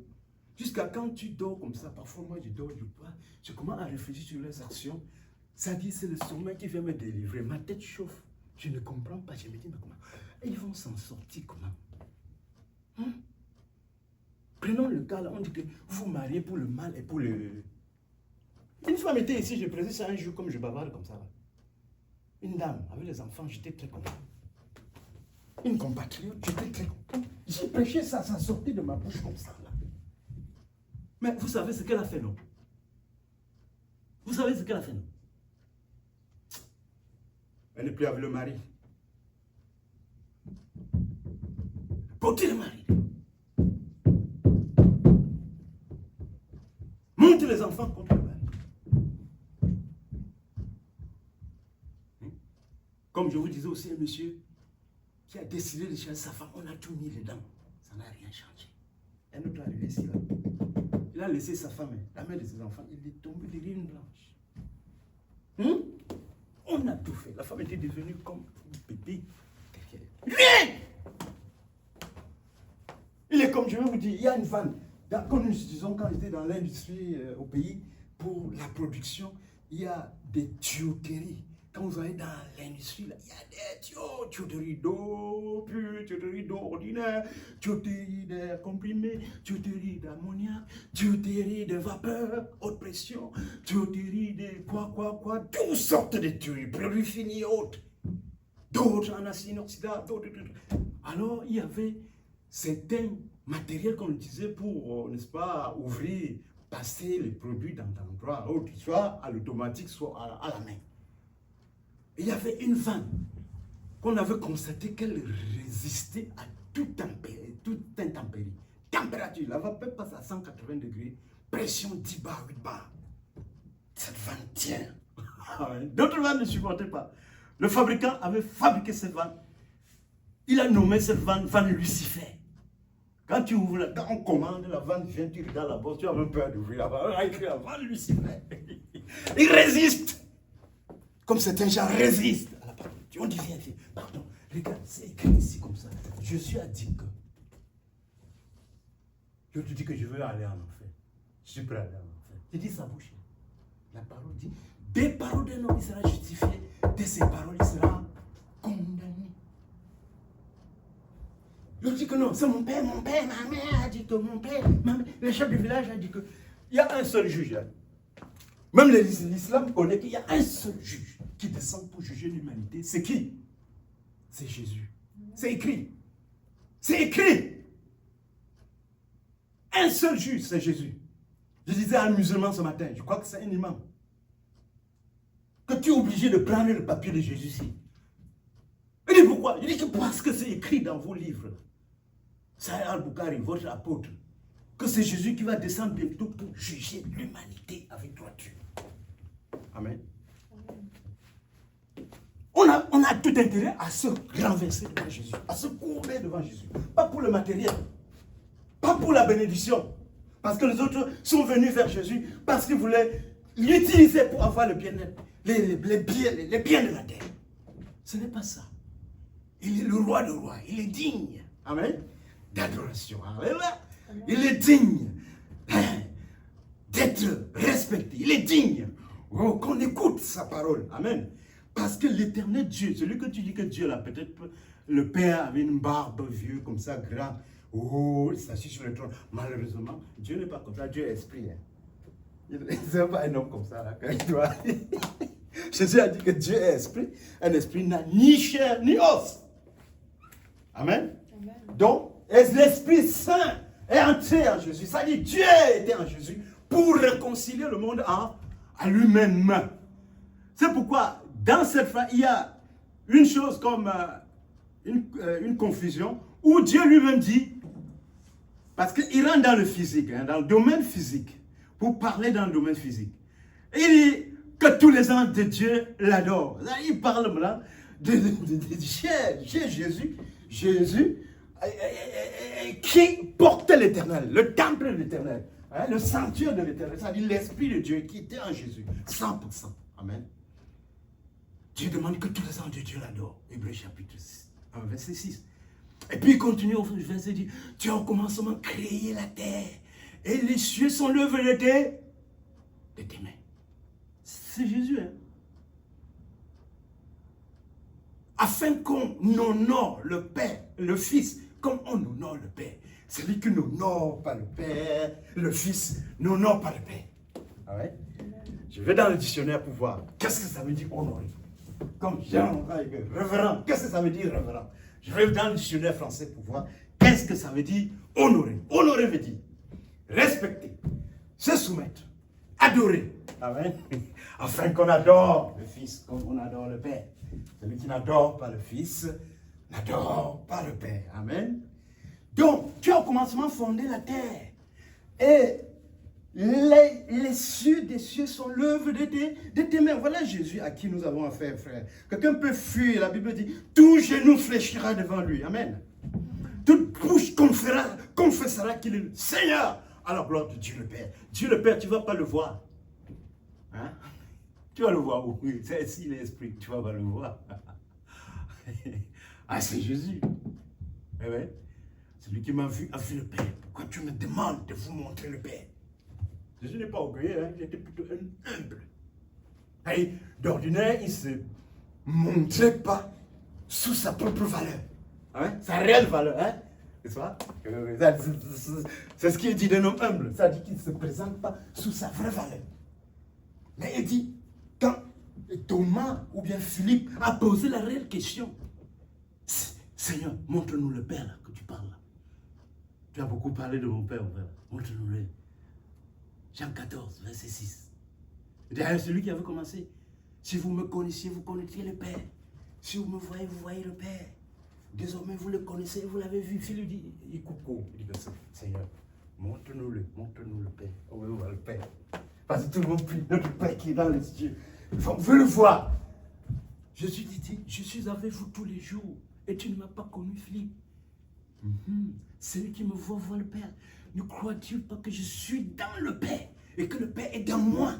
jusqu'à quand tu dors comme ça. Parfois, moi, je dors, je commence à réfléchir sur les actions. Ça dit, c'est le sommeil qui vient me délivrer. Ma tête chauffe. Je ne comprends pas. Je me dis, mais comment? Et ils vont s'en sortir comment? Prenons le cas là, on dit que vous vous mariez pour le mal et pour le... Une femme était ici, je précise ça un jour comme je bavarde comme ça. Là. Une dame avec les enfants, j'étais très content. Une compatriote, j'étais très content. J'ai prêché ça, ça sortait de ma bouche comme ça. Là. Mais vous savez ce qu'elle a fait, non? Vous savez ce qu'elle a fait, non? Elle n'est plus avec le mari. Portez le mari. Monte les enfants contre le mari. Comme je vous disais aussi, un monsieur qui a décidé de chercher sa femme, on a tout mis dedans. Ça n'a rien changé. Un autre arrivé ici, là. Il a laissé sa femme, la mère de ses enfants. Il est tombé derrière une branche. On a tout fait. La femme était devenue comme un bébé. Rien! Il est comme, je vais vous dire, il y a une vanne. Comme nous disons, quand j'étais dans l'industrie au pays, pour la production, il y a des tuyauteries. Quand vous allez dans l'industrie, il y a des tuyauteries d'eau pure, tuyauteries d'eau ordinaire, tuyauteries d'air comprimé, tuyauteries d'ammoniac, tuyauteries de vapeur, haute pression, tuyauteries de quoi, toutes sortes de tuyauteries, produits finis hautes, d'autres en acide inoxydable, d'autres. Alors, il y avait certains matériels qu'on utilisait pour, n'est-ce pas, ouvrir, passer les produits dans l'endroit, soit à l'automatique, soit à la main. Il y avait une vanne qu'on avait constaté qu'elle résistait à toute intempérie. Température, la vapeur passe à 180 degrés, pression 10 bars, 8 bars. Cette vanne tient. D'autres vannes ne supportaient pas. Le fabricant avait fabriqué cette vanne. Il a nommé cette vanne Lucifer. Quand tu ouvres, quand on commande, la vanne vient, tu regardes la boîte, tu as même peur d'ouvrir la vanne. On a écrit la vanne Lucifer. Il résiste. Comme certains gens résistent à la parole. On dit, viens, pardon, regarde, c'est écrit ici comme ça. Jésus a dit que. Je te dis que je veux aller en enfer. Je suis prêt à aller en enfer. Je dis sa bouche. La parole dit, des paroles d'un homme, il sera justifié. De ses paroles, il sera condamné. Je dis que non, c'est mon père, ma mère a dit que mon père, ma mère, le chef du village a dit que. Il y a un seul juge. Hein. Même l'islam connaît qu'il y a un seul juge qui descend pour juger l'humanité. C'est qui? C'est Jésus. C'est écrit. C'est écrit. Un seul juge, c'est Jésus. Je disais à un musulman ce matin, je crois que c'est un imam, que tu es obligé de prendre le papier de Jésus ici. Il dit pourquoi? Il dit que parce que c'est écrit dans vos livres. Sahih al-Bukhari, votre apôtre, que c'est Jésus qui va descendre bientôt pour juger l'humanité avec droiture. Amen. On a tout intérêt à se renverser devant Jésus, à se courber devant Jésus. Pas pour le matériel, pas pour la bénédiction. Parce que les autres sont venus vers Jésus parce qu'ils voulaient l'utiliser pour avoir le bien-être, les biens de la terre. Ce n'est pas ça. Il est le roi de rois, il est digne. Amen. D'adoration. Il est digne d'être respecté. Il est digne qu'on écoute sa parole. Amen. Parce que l'éternel Dieu, celui que tu dis que Dieu là, peut-être le Père avait une barbe vieux comme ça, grand. Oh, il s'assit sur le trône. Malheureusement, Dieu n'est pas comme ça. Dieu est esprit. Hein. Il n'est pas un homme comme ça. Là, quand il doit... Jésus a dit que Dieu est esprit. Un esprit n'a ni chair ni os. Amen. Amen. Donc, l'Esprit Saint est entré en Jésus. Ça dit Dieu était en Jésus pour réconcilier le monde à lui-même. C'est pourquoi, dans cette phrase, il y a une chose comme une confusion, où Dieu lui-même dit, parce qu'il rentre dans le physique, hein, dans le domaine physique, pour parler dans le domaine physique. Il dit que tous les anges de Dieu l'adorent. Il parle là de Jésus qui portait l'éternel, le temple de l'éternel, hein, le sanctuaire de l'éternel, c'est-à-dire l'esprit de Dieu qui était en Jésus, 100%. Amen. Dieu demande que tous les anges de Dieu l'adorent. Hébreux chapitre 6, verset 6. Et puis il continue au verset 10. Tu as au commencement créé la terre, et les cieux sont l'œuvre de tes mains. C'est Jésus, hein. Afin qu'on honore le Père, le Fils, comme on honore le Père. Celui qui n'honore pas le Père, le Fils n'honore pas le Père. Ah ouais? Je vais dans le dictionnaire pour voir qu'est-ce que ça veut dire honorer. Comme Jean, révérend, qu'est-ce que ça veut dire révérend? Je vais dans le dictionnaire français pour voir qu'est-ce que ça veut dire honorer. Honorer veut dire respecter, se soumettre, adorer. Amen. Afin qu'on adore le Fils comme on adore le Père. Celui qui n'adore pas le Fils n'adore pas le Père. Amen. Donc, tu as au commencement fondé la terre. Et les cieux des cieux sont l'œuvre de tes mains. Voilà Jésus à qui nous avons affaire, frère. Quelqu'un peut fuir, la Bible dit, tout genou fléchira devant lui. Amen. Toute bouche confessera qu'il est le Seigneur à la gloire de Dieu le Père. Dieu le Père, tu ne vas pas le voir. Hein? Tu vas le voir où? C'est ici l'esprit, tu vas pas le voir. Ah, c'est Jésus. Eh ouais. Celui qui m'a vu a vu le Père. Pourquoi tu me demandes de vous montrer le Père? Jésus n'est pas orgueilleux, hein? Il était plutôt humble. Et d'ordinaire, il ne se montrait pas sous sa propre valeur. Hein? Sa réelle valeur. Hein? C'est ça? C'est ce qu'il dit d'un homme humble. Ça dit qu'il ne se présente pas sous sa vraie valeur. Mais il dit, quand Thomas ou bien Philippe a posé la réelle question, Seigneur, montre-nous le Père là, que tu parles là. Tu as beaucoup parlé de mon Père, montre-nous-le. Jean 14, verset 6. Derrière celui qui avait commencé, si vous me connaissiez, vous connaîtriez le Père. Si vous me voyez, vous voyez le Père. Désormais, vous le connaissez, vous l'avez vu. Philippe dit, il coupe, il dit, Seigneur, montre-nous le Père. On veut voir le Père. Parce que tout le monde prie, notre Père qui est dans les cieux. On veut le voir. Jésus dit, je suis avec vous tous les jours. Et tu ne m'as pas connu, Philippe. Celui qui me voit le Père. Ne crois-tu pas que je suis dans le Père et que le Père est dans moi?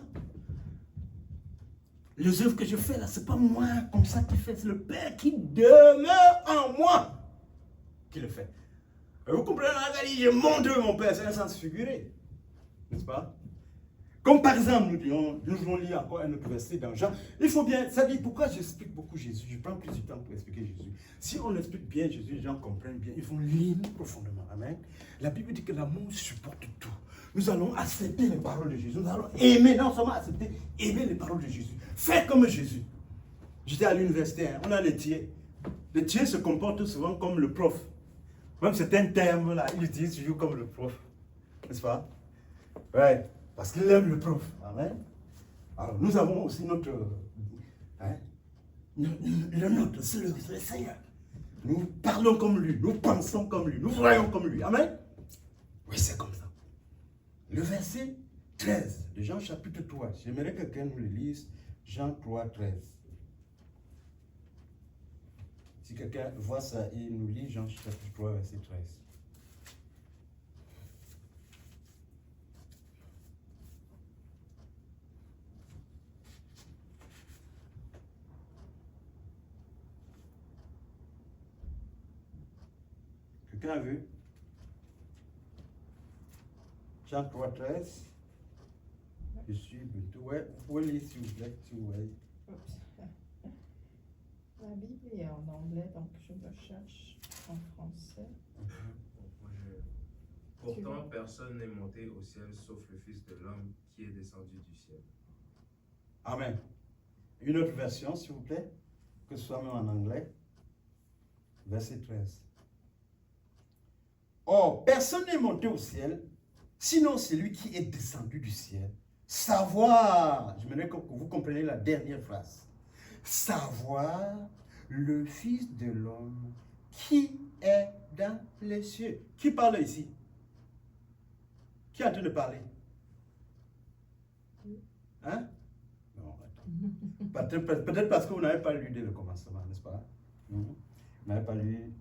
Les œuvres que je fais là, ce n'est pas moi comme ça qui fait, c'est le Père qui demeure en moi qui le fait. Et vous comprenez, je montre mon Père, c'est un sens figuré. N'est-ce pas? Comme par exemple, nous voulons lire encore un autre verset dans Jean. Il faut bien, ça dit pourquoi j'explique beaucoup Jésus. Je prends plus de temps pour expliquer Jésus. Si on explique bien Jésus, les gens comprennent bien, ils vont lire profondément. Amen. La Bible dit que l'amour supporte tout. Nous allons accepter les paroles de Jésus. Nous allons aimer, non seulement accepter, aimer les paroles de Jésus. Faire comme Jésus. J'étais à l'université, on a les tiers. Les tiers se comportent souvent comme le prof. Même certains termes là, ils utilisent toujours comme le prof. N'est-ce pas? Ouais. Parce qu'il aime le prof. Amen. Alors, nous avons aussi notre... le nôtre, c'est le Seigneur. Nous parlons comme lui, nous pensons comme lui, nous voyons comme lui. Amen. Oui, c'est comme ça. Le verset 13 de Jean chapitre 3. J'aimerais que quelqu'un nous le lise. Jean 3, 13. Si quelqu'un voit ça, il nous lit Jean chapitre 3, verset 13. Quelqu'un a vu? Jean 3, 13. Je suis bientôt. Ouais, vous pouvez lire s'il vous plaît, si vous voyez. La Bible est en anglais, donc je me cherche en français. Pourtant, personne n'est monté au ciel sauf le Fils de l'homme qui est descendu du ciel. Amen. Une autre version, s'il vous plaît, que ce soit même en anglais. Verset 13. Or, personne n'est monté au ciel, sinon celui qui est descendu du ciel. Savoir, je voudrais que vous compreniez la dernière phrase. Savoir le Fils de l'homme qui est dans les cieux. Qui parle ici? Qui est en train de parler? Hein? Non, attends. Peut-être parce que vous n'avez pas lu dès le commencement, n'est-ce pas? Vous n'avez pas lu.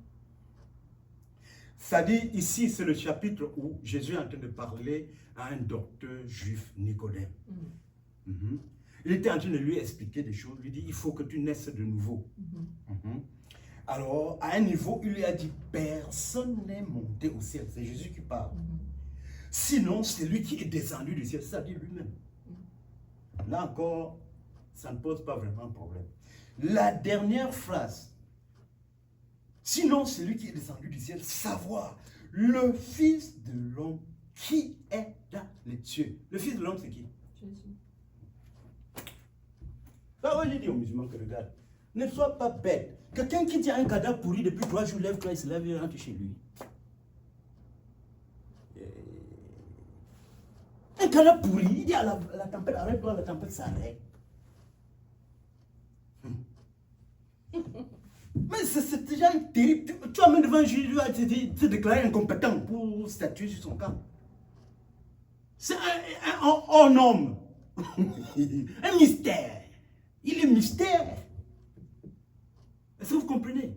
Ça dit ici, c'est le chapitre où Jésus est en train de parler à un docteur juif, Nicodème. Il était en train de lui expliquer des choses. Il lui dit, il faut que tu naisses de nouveau. Alors, à un niveau, il lui a dit, personne n'est monté au ciel. C'est Jésus qui parle. Sinon, c'est lui qui est descendu du ciel. Ça dit lui-même. Là encore, ça ne pose pas vraiment un problème. La dernière phrase. Sinon, c'est lui qui est descendu du ciel, savoir le Fils de l'homme qui est dans les cieux. Le Fils de l'homme, c'est qui? Jésus. Ça va, j'ai dit aux musulmans que regarde, ne sois pas bête. Quelqu'un qui tient un cadavre pourri depuis 3 jours, lève-toi, il se lève et rentre chez lui. Un cadavre pourri, il dit à la tempête, arrête-toi, la tempête s'arrête. Mais c'est déjà terrible. Tu amènes devant un juge, tu vas te déclarer incompétent pour statuer sur son cas. C'est un hors homme. Un mystère. Il est mystère. Est-ce que vous comprenez?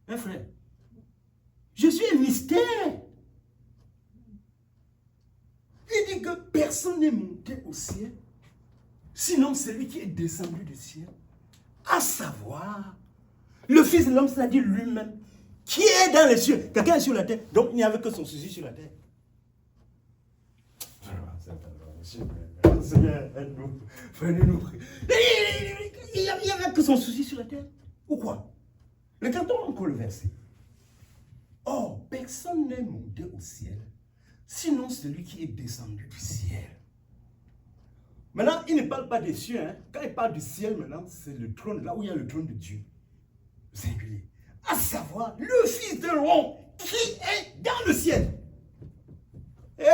Hein, frère? Je suis un mystère. Il dit que personne n'est monté au ciel, sinon celui qui est descendu du ciel, à savoir le Fils de l'homme, c'est-à-dire lui-même, qui est dans les cieux. Quelqu'un est sur la terre, donc il n'y avait que son souci sur la terre. Seigneur, aide-nous, venez-nous. Il n'y avait que son souci sur la terre. Ou quoi? Regardons encore le verset. Or, personne n'est monté au ciel, sinon celui qui est descendu du ciel. Maintenant, il ne parle pas des cieux. Hein. Quand il parle du ciel, maintenant, c'est le trône, là où il y a le trône de Dieu. Singulier. À savoir, le Fils de l'homme qui est dans le ciel. Et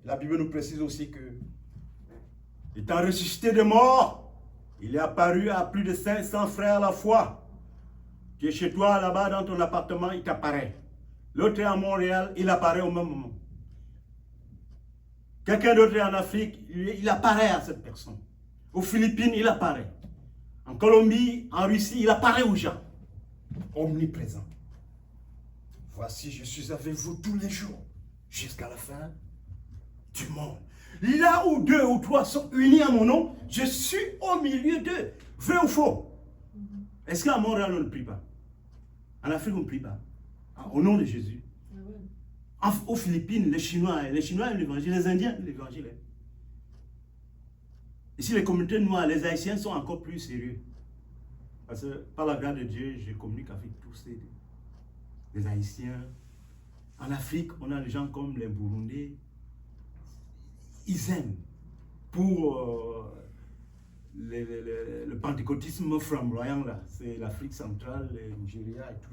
la Bible nous précise aussi que, étant ressuscité de mort, il est apparu à plus de 500 frères à la fois. Tu es chez toi, là-bas, dans ton appartement, il t'apparaît. L'autre est à Montréal, il apparaît au même moment. Quelqu'un d'autre est en Afrique, il apparaît à cette personne. Aux Philippines, il apparaît. En Colombie, en Russie, il apparaît aux gens. Omniprésent. Voici, je suis avec vous tous les jours, jusqu'à la fin du monde. Là où 2 ou 3 sont unis à mon nom, je suis au milieu d'eux. Vrai ou faux? Est-ce qu'à Montréal, on ne prie pas? En Afrique, on ne prie pas. Au nom de Jésus. Aux Philippines, les Chinois aiment l'évangile, les Indiens aiment l'évangile. Ici, les communautés noires, les Haïtiens sont encore plus sérieux. Parce que par la grâce de Dieu, je communique avec tous les Haïtiens. En Afrique, on a des gens comme les Burundais. Ils aiment pour le pentecôtisme flamboyant, là. C'est l'Afrique centrale, le Nigeria et tout.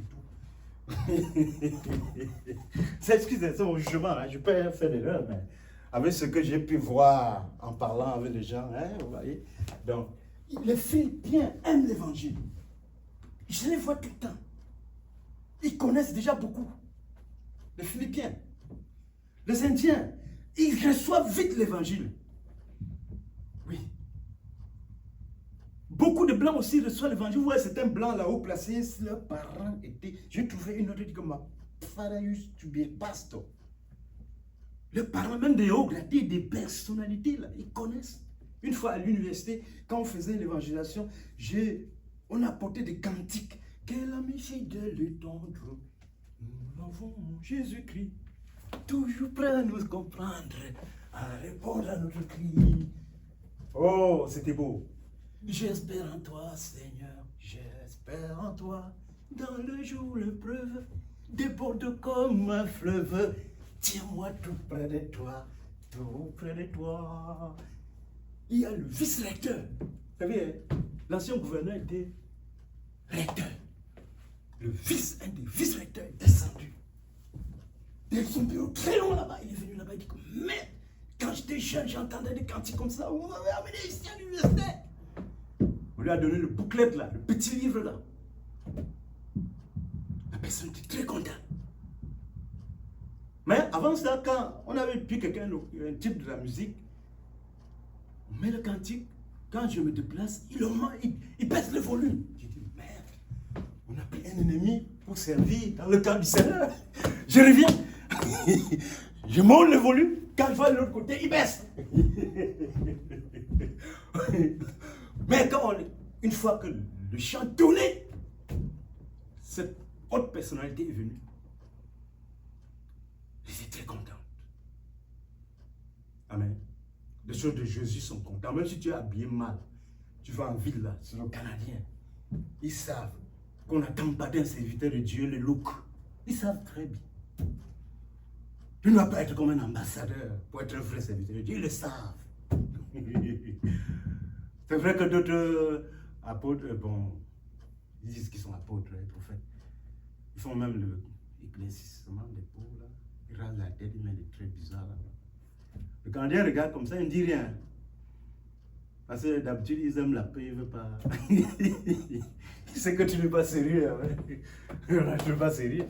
Excusez, c'est mon jugement, hein. Je peux faire l'erreur, mais avec ce que j'ai pu voir en parlant avec les gens, hein, vous voyez. Donc, les Philippiens aiment l'évangile. Je les vois tout le temps. Ils connaissent déjà beaucoup. Les Philippiens, les Indiens, ils reçoivent vite l'évangile. Oui. Beaucoup de Blancs aussi reçoivent l'évangile. Vous voyez, c'est un Blanc là-haut placé, leurs parents étaient... J'ai trouvé une autre qui dit comme Farius Tubier-Pasto. Les parents, même des hauts gradés, des personnalités, là, ils connaissent. Une fois à l'université, quand on faisait l'évangélisation, on a porté des cantiques. Quel ami fidèle et tendre, nous l'avons, Jésus-Christ, toujours prêt à nous comprendre, à répondre à notre cri. Oh, c'était beau. J'espère en toi, Seigneur, j'espère en toi. Dans le jour, l'épreuve déborde comme un fleuve. Tiens-moi tout près de toi, tout près de toi. Il y a le vice-recteur. Vous savez, l'ancien gouverneur était recteur. Un des vice-recteurs est descendu. Il son bureau très long là-bas. Il est venu là-bas, il dit mais quand j'étais jeune, j'entendais des cantiques comme ça. Vous m'avez amené ici à l'université. On lui a donné le bouclette là, le petit livre là. La personne était très contente. Mais avant ça, quand on avait pris quelqu'un, un type de la musique, on met le cantique, quand je me déplace, il baisse le volume. Je dis, merde, on a pris un ennemi pour servir dans le camp du Seigneur. Je reviens, je monte le volume, quand je vois de l'autre côté, il baisse. Mais une fois que le chant tournait, cette autre personnalité est venue. J'étais très contente. Amen. Les choses de Jésus sont contents. Même si tu es habillé mal, tu vas en ville là, c'est le Canadien. Ils savent qu'on n'attend pas d'un serviteur de Dieu le look. Ils savent très bien. Tu ne dois pas être comme un ambassadeur pour être un vrai serviteur de Dieu. Ils le savent. C'est vrai que d'autres apôtres, bon, ils disent qu'ils sont apôtres et prophètes. Ils font même l'éclaircissement des peaux là. Ils rasent la tête, ils mettent des traits bizarres là. Le Canadien regarde comme ça, il ne dit rien. Parce que d'habitude, ils aiment la paix, ils ne veulent pas. C'est que tu n'es pas sérieux. Hein? Tu n'es pas sérieux.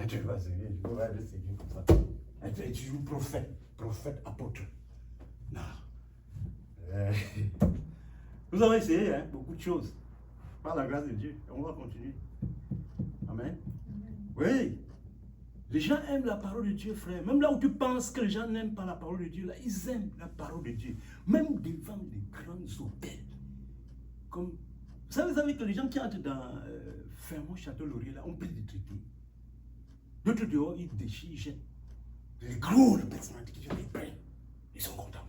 Tu n'es pas sérieux. Je peux pas être sérieux comme ça. Tu joues prophète, apôtre. Non. Nous avons essayé beaucoup de choses. Par la grâce de Dieu. Et on va continuer. Amen. Oui. Les gens aiment la parole de Dieu, frère. Même là où tu penses que les gens n'aiment pas la parole de Dieu, là, ils aiment la parole de Dieu. Même devant les grands hôtels. Comme, vous savez que les gens qui entrent dans Fermont, Château-Laurier, là, ont pris des traités. D'autres dehors, ils déchirent, ils jettent. Les gros personnalités qui viennent, ils prennent. Ils sont contents.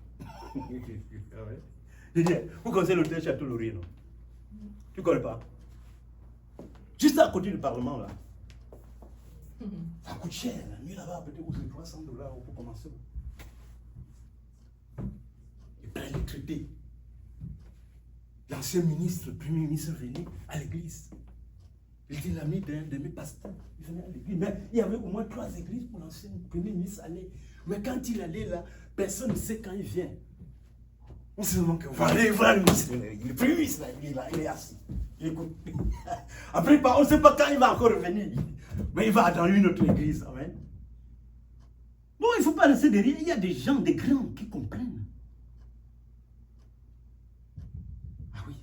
Je dis, vous connaissez l'hôtel Château-Laurier, non? Tu ne connais pas? Juste à côté du Parlement, là. Ça coûte cher. La nuit là-bas, peut-être vous avez $300 pour commencer. Ils prennent les traités. L'ancien ministre, le premier ministre venait à l'église. Il était l'ami d'un de mes pasteurs. Il venait à l'église. Mais il y avait au moins 3 églises pour l'ancien premier ministre aller. Mais quand il allait là, personne ne sait quand il vient. On sait seulement que voilà le ministre. Le premier ministre, là, il est assis. Il écoute. Après, on ne sait pas quand il va encore revenir. Mais il va dans une autre église. Amen. Bon, il ne faut pas laisser derrière. Il y a des gens, des grands qui comprennent. Ah oui.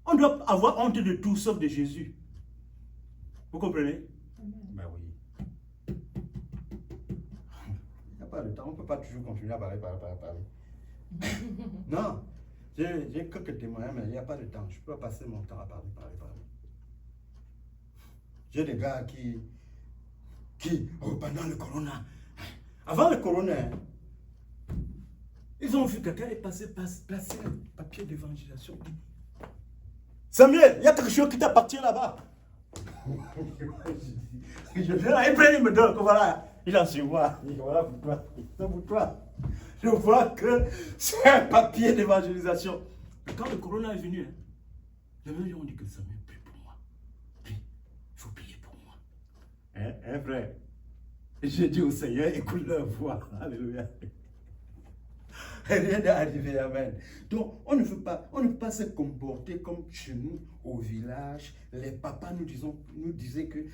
On doit avoir honte de tout sauf de Jésus. Vous comprenez? Ben oui. Il n'y a pas de temps. On ne peut pas toujours continuer à parler. Non. J'ai quelques témoignages, mais il n'y a pas de temps. Je ne peux pas passer mon temps à parler. J'ai des gars qui pendant le corona, avant le corona, ils ont vu quelqu'un placer un papier d'évangélisation. Samuel, il y a quelque chose qui t'appartient là-bas. Il me donne, voilà, il en sur moi. Voilà pour toi. C'est pour toi. Je vois que c'est un papier d'évangélisation. Quand le corona est venu, les mêmes gens ont dit que Samuel prie pour moi. Prie, il faut prier pour moi. Hein, frère? J'ai dit au Seigneur, écoute leur voix. Alléluia. Rien n'est arrivé, amen. Donc, on ne peut pas se comporter comme chez nous, au village. Les papas nous disaient que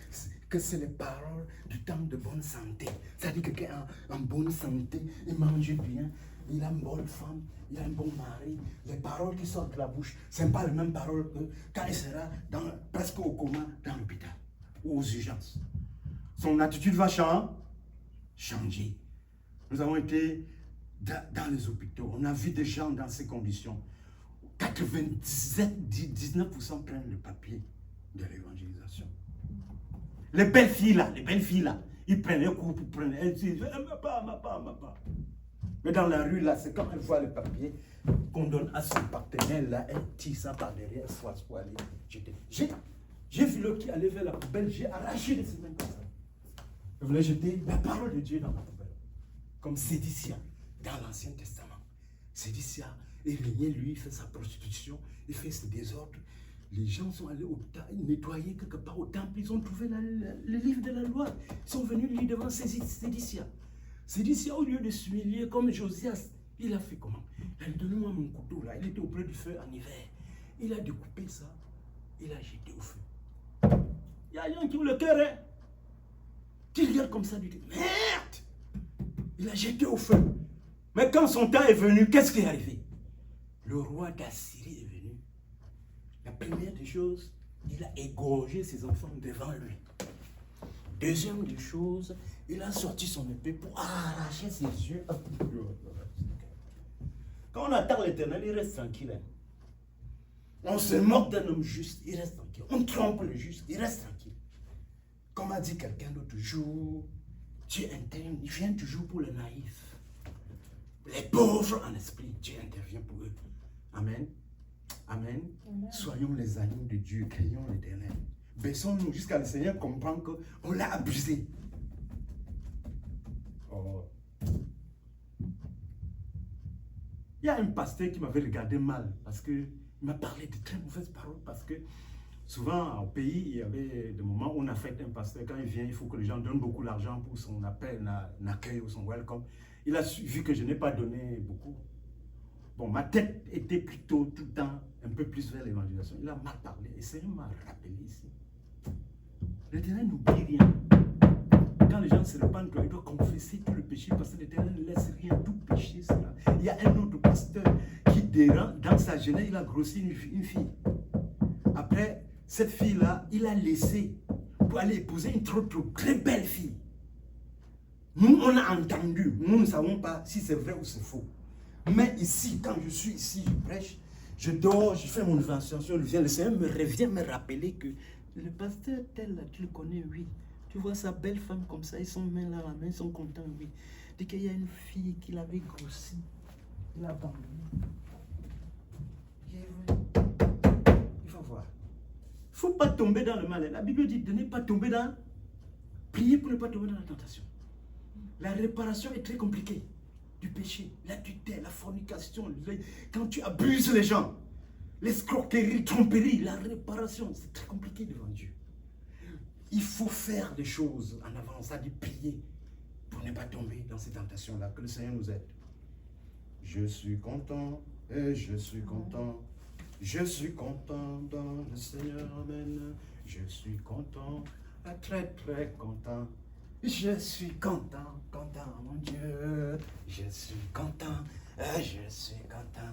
c'est les paroles du temps de bonne santé. C'est-à-dire que quelqu'un en bonne santé, il mange bien, il a une bonne femme, il a un bon mari. Les paroles qui sortent de la bouche, ce n'est pas les mêmes paroles que quand il sera presque au coma dans l'hôpital ou aux urgences. Son attitude va changer. Nous avons été dans les hôpitaux, on a vu des gens dans ces conditions. 19% prennent le papier de l'évangélisation. Les belles filles là, ils prennent un coup pour prendre. Elles disent, ma part. Mais dans la rue là, c'est quand elles voient le papier qu'on donne à son partenaire là, elles tirent ça par derrière, soit pour aller jeter. J'ai vu l'autre qui allait vers la poubelle, j'ai arraché les semaines comme ça. Je voulais jeter la parole de Dieu dans la poubelle. Comme Sédécia. Dans l'Ancien Testament, Sédécia, il régnait, lui, il fait sa prostitution, il fait ses désordres. Les gens sont allés au temple, nettoyer quelque part au temple, ils ont trouvé le livre de la loi. Ils sont venus lire devant Sédécia. Sédécia, au lieu de s'humilier comme Josias, il a fait comment? Il a dit, donne-moi mon couteau là, il était auprès du feu en hiver. Il a découpé ça, il a jeté au feu. Il y a des gens qui ont le cœur, hein? Tu regardes comme ça, tu dis, merde! Il a jeté au feu. Mais quand son temps est venu, qu'est-ce qui est arrivé? Le roi d'Assyrie est venu. La première des choses, il a égorgé ses enfants devant lui. Deuxième des choses, il a sorti son épée pour arracher ses yeux. Quand on attend l'Éternel, il reste tranquille. On se moque d'un homme juste, il reste tranquille. On trompe le juste, il reste tranquille. Comme a dit quelqu'un l'autre jour, Dieu intervient toujours pour les naïfs. Les pauvres en esprit, Dieu intervient pour eux. Amen. Amen. Amen. Soyons les agneaux de Dieu, craignons l'Éternel. Baissons-nous jusqu'à le Seigneur comprendre qu'on l'a abusé. Oh. Il y a un pasteur qui m'avait regardé mal parce qu'il m'a parlé de très mauvaises paroles parce que souvent au pays, il y avait des moments où on affecte un pasteur. Quand il vient, il faut que les gens donnent beaucoup d'argent pour son appel, un accueil ou son welcome. Il a vu que je n'ai pas donné beaucoup. Bon, ma tête était plutôt tout le temps un peu plus vers l'évangélisation. Il a mal parlé et c'est m'a rappelé ici. L'Éternel n'oublie rien. Quand les gens se répandent, ils doivent confesser tout le péché parce que l'Éternel ne laisse rien, tout péché sera. Il y a un autre pasteur qui, dans sa jeunesse, il a grossi une fille. Après, cette fille-là, il a laissé pour aller épouser une trop très belle fille. Nous, on a entendu, nous ne savons pas si c'est vrai ou c'est faux. Mais ici, quand je suis ici, je prêche, je dors, je fais mon évangelisation, le Seigneur me revient me rappeler que le pasteur tel, là, tu le connais, oui. Tu vois sa belle femme comme ça, ils sont main là, la main, ils sont contents, oui. Dès qu'il y a une fille qui l'avait grossi, il a abandonné. Il faut voir. Il ne faut pas tomber dans le mal. La Bible dit de ne pas tomber dans... Priez pour ne pas tomber dans la tentation. La réparation est très compliquée. Du péché, l'adultère, la fornication, quand tu abuses les gens, l'escroquerie, tromperie, la réparation, c'est très compliqué devant Dieu. Il faut faire des choses en avance, à dire prier pour ne pas tomber dans ces tentations-là. Que le Seigneur nous aide. Je suis content et je suis content. Je suis content dans le Seigneur, amen. Je suis content, très très content. Je suis content, content, mon Dieu. Je suis content, je suis content.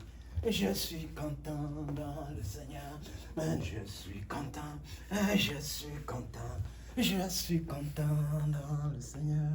Je suis content dans le Seigneur. Je suis content, je suis content. Je suis content dans le Seigneur.